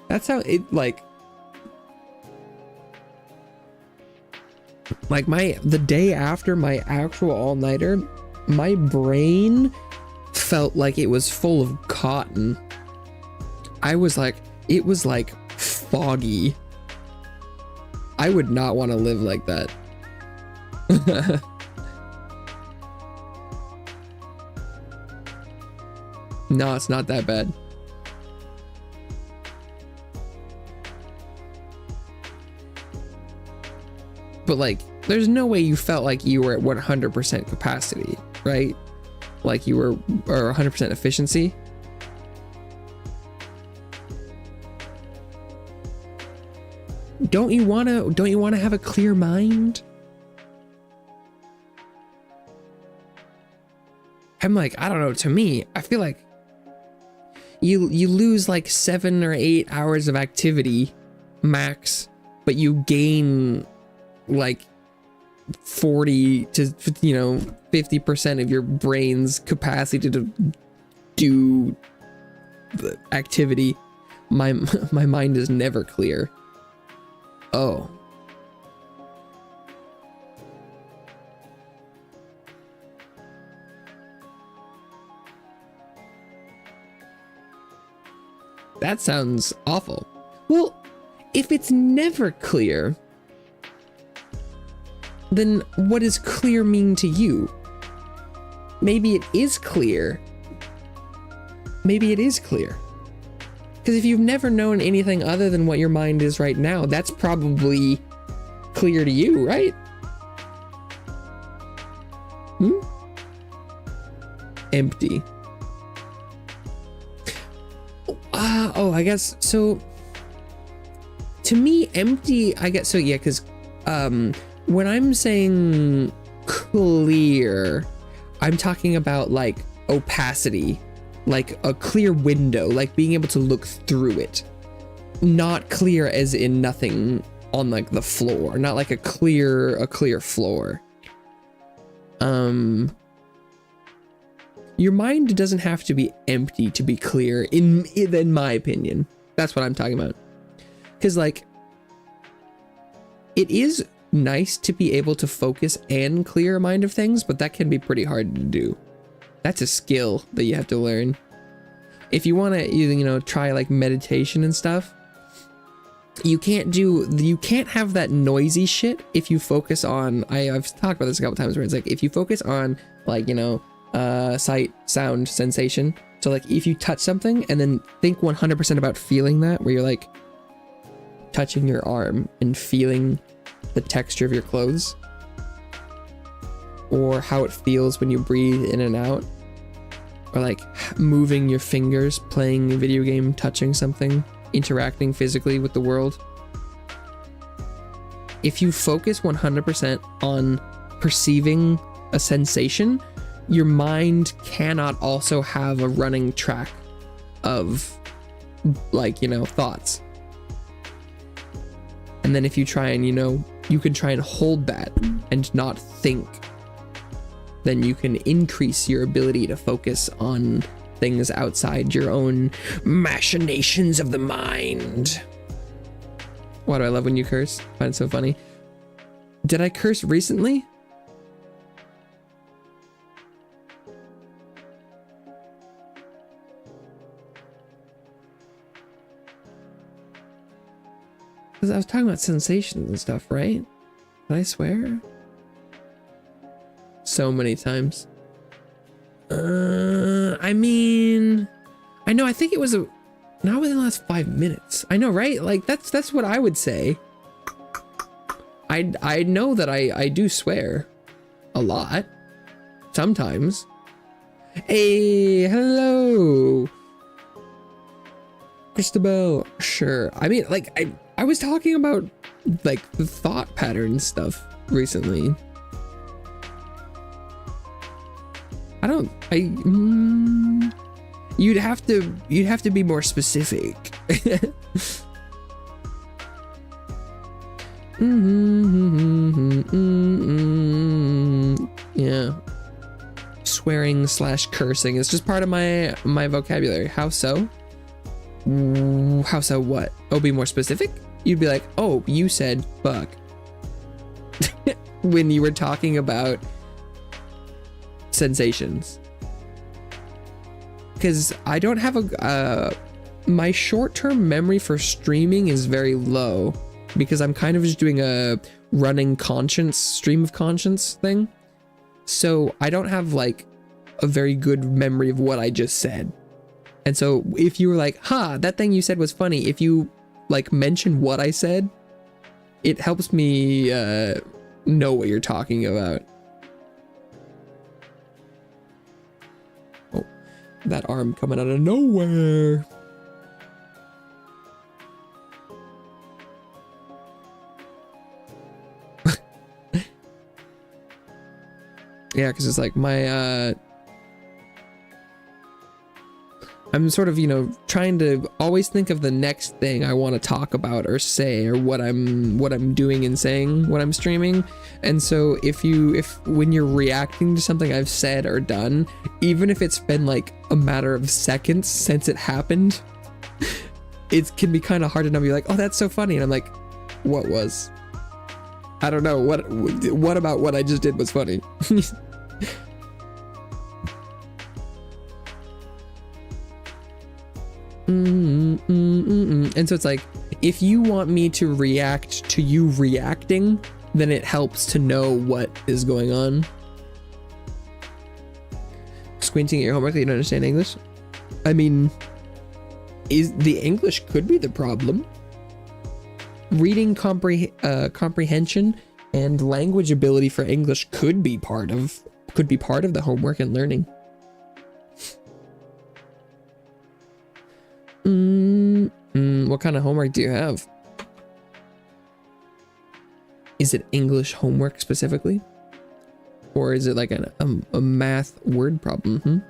That's how it like the day after my actual all-nighter, my brain felt like it was full of cotton. It was like foggy. I would not want to live like that. No, it's not that bad. But like, there's no way you felt like you were at 100% capacity, right? Like you were, or 100% efficiency. don't you want to have a clear mind? I'm like, I don't know, to me, I feel like you lose like 7 or 8 hours of activity max, but you gain like 40 to 50% of your brain's capacity to do the activity. My mind is never clear. Oh. That sounds awful. Well, if it's never clear, then what does clear mean to you? Maybe it is clear. Maybe it is clear. Because if you've never known anything other than what your mind is right now, that's probably clear to you, right? Empty. Oh, I guess so. To me, empty, I guess so. Yeah, because when I'm saying clear, I'm talking about like opacity, like a clear window, like being able to look through it. Not clear as in nothing on like the floor, not like a clear floor. Your mind doesn't have to be empty to be clear, in my opinion. That's what I'm talking about. Because like, it is nice to be able to focus and clear a mind of things, but that can be pretty hard to do. That's a skill that you have to learn. If you want to, try like meditation and stuff, you can't have that noisy shit if you focus on, I've talked about this a couple times, where it's like, if you focus on like, sight, sound, sensation. So like if you touch something and then think 100% about feeling that, where you're like touching your arm and feeling the texture of your clothes, or how it feels when you breathe in and out, or like moving your fingers, playing a video game, touching something, interacting physically with the world. If you focus 100% on perceiving a sensation, your mind cannot also have a running track of like, thoughts. And then if you try and, you can try and hold that and not think, then you can increase your ability to focus on things outside your own machinations of the mind. Why do I love when you curse? I find it so funny. Did I curse recently? Because I was talking about sensations and stuff, right? Did I swear? So many times. I mean, I know, I think it was not within the last 5 minutes. I know, right? Like that's what I would say. I know that I do swear a lot. Sometimes. Hey, hello. Christabel, sure. I mean, like, I was talking about, like, the thought pattern stuff recently. You'd have to be more specific. Yeah. Swearing / cursing is just part of my vocabulary. How so? How so what? Oh, be more specific? You'd be like, oh, you said fuck. When you were talking about sensations. Because I don't have my short-term memory for streaming is very low, because I'm kind of just doing a running stream of conscience thing. So I don't have like a very good memory of what I just said. And so if you were like, that thing you said was funny, if you like mention what I said, it helps me know what you're talking about. Oh, that arm coming out of nowhere. Yeah, because it's like my I'm sort of, you know, trying to always think of the next thing I want to talk about or say, or what I'm doing and saying when I'm streaming. And so if when you're reacting to something I've said or done, even if it's been like a matter of seconds since it happened, it can be kind of hard to be like, oh, that's so funny. And I'm like, what was? I don't know. What about what I just did was funny? And so it's like, if you want me to react to you reacting, then it helps to know what is going on. Squinting at your homework that you don't understand English? I mean, the English could be the problem. Reading comprehension and language ability for English could be part of the homework and learning. What kind of homework do you have? Is it English homework specifically? Or is it like a math word problem?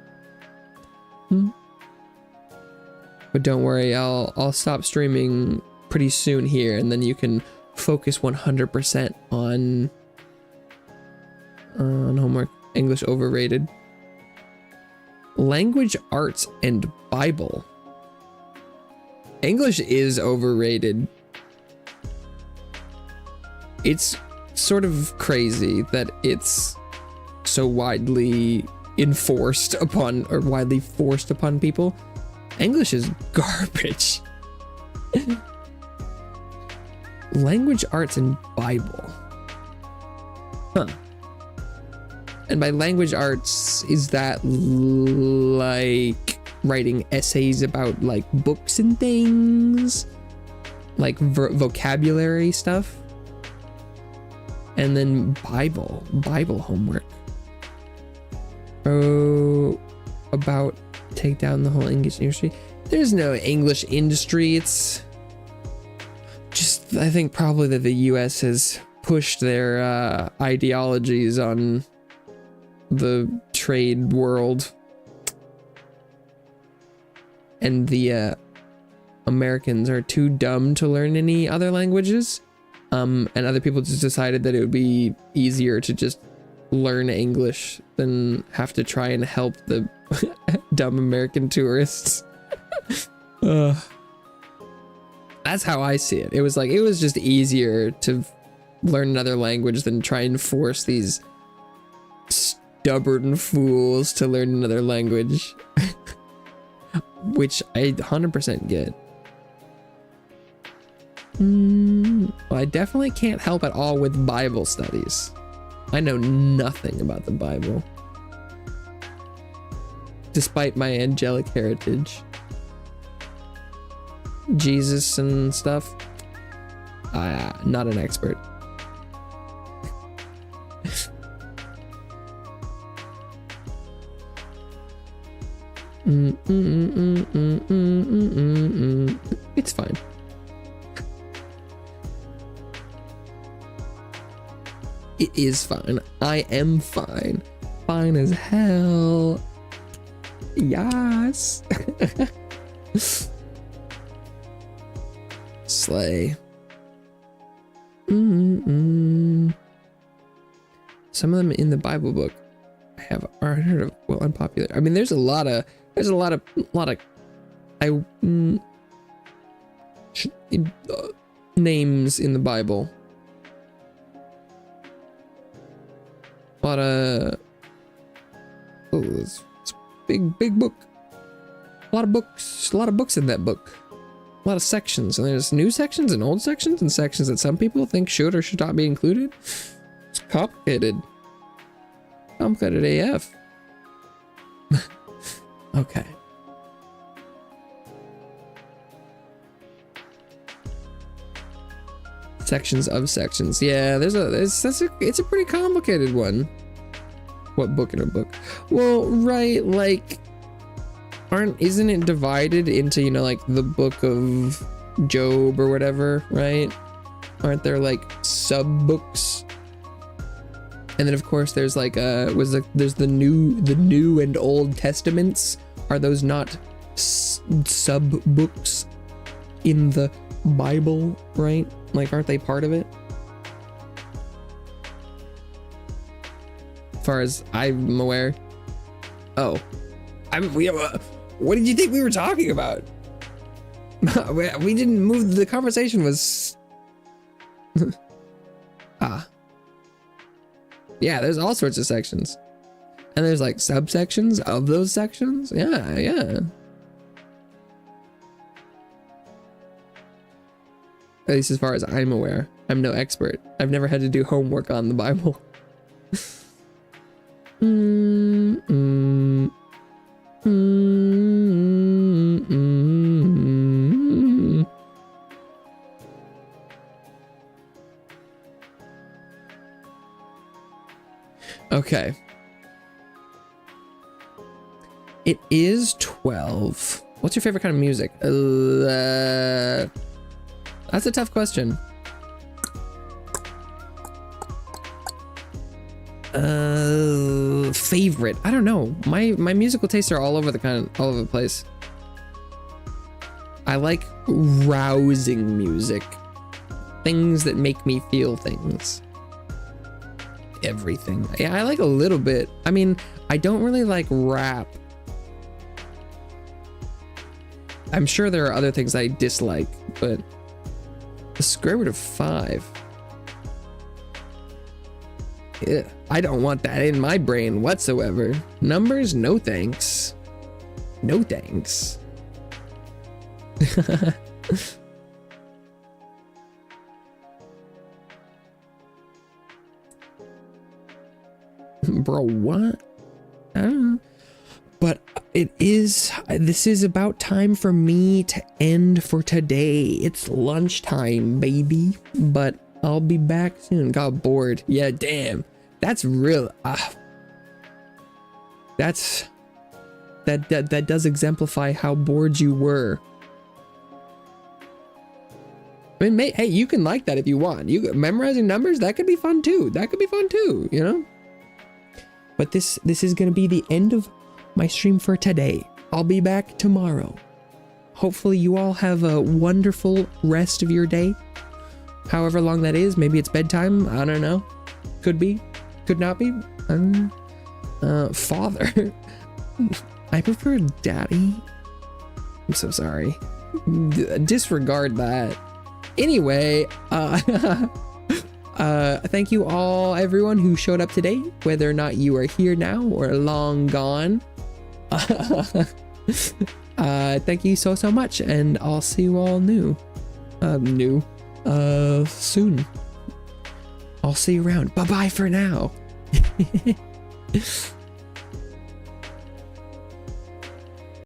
But don't worry, I'll stop streaming pretty soon here, and then you can focus 100% on homework. English overrated. Language arts and Bible. English is overrated. It's sort of crazy that it's so widely enforced upon, or widely forced upon people. English is garbage. Language arts and Bible. Huh. And by language arts, is that like writing essays about like books and things? Like vocabulary stuff? And then Bible homework. Oh, about take down the whole English industry. There's no English industry. It's just, I think probably that the US has pushed their ideologies on the trade world, and the Americans are too dumb to learn any other languages, and other people just decided that it would be easier to just learn English than have to try and help the dumb American tourists. That's how I see it. It was just easier to learn another language than try and force these stubborn fools to learn another language. Which I 100% get. Well, I definitely can't help at all with Bible studies. I know nothing about the Bible, despite my angelic heritage. Jesus and stuff, not an expert. It's fine. It is fine. I am fine. Fine as hell. Yes. Slay. Some of them in the Bible book have heard of, well, unpopular. I mean, there's a lot of names in the Bible. A lot of, it's a big book. A lot of books in that book. A lot of sections, and there's new sections and old sections and sections that some people think should or should not be included. It's complicated. Complicated AF. Okay. Sections of sections. Yeah, it's a pretty complicated one. What book in a book? Well, right, like, isn't it divided into, you know, like the book of Job or whatever, right? Aren't there like sub books? And then of course there's like there's the new and Old Testaments. Are those not sub books in the Bible, right? Like, aren't they part of it? As far as I'm aware. Oh, what did you think we were talking about? We didn't move. The conversation was yeah, there's all sorts of sections, and there's like subsections of those sections. Yeah. At least as far as I'm aware. I'm no expert. I've never had to do homework on the Bible. Okay. It is 12. What's your favorite kind of music? That's a tough question. Favorite? I don't know. My musical tastes are all over the place. I like rousing music. Things that make me feel things. Everything. Yeah, I like a little bit. I mean, I don't really like rap. I'm sure there are other things I dislike, but the square root of 5. Yeah, I don't want that in my brain whatsoever. Numbers, no thanks. No thanks. Bro, what? I don't know. But this is about time for me to end for today. It's lunchtime, baby. But I'll be back soon. Got bored. Yeah, damn. That's real. That does exemplify how bored you were. I mean, hey, you can like that if you want. You memorizing numbers, that could be fun too. You know? But this is gonna be the end of my stream for today. I'll be back tomorrow. Hopefully you all have a wonderful rest of your day. However long that is. Maybe it's bedtime. I don't know. Could be. Could not be. Father. I prefer daddy. I'm so sorry. Disregard that. Anyway, thank you all, everyone who showed up today, whether or not you are here now or long gone. Thank you so much, and I'll see you all soon. I'll see you around. Bye bye for now.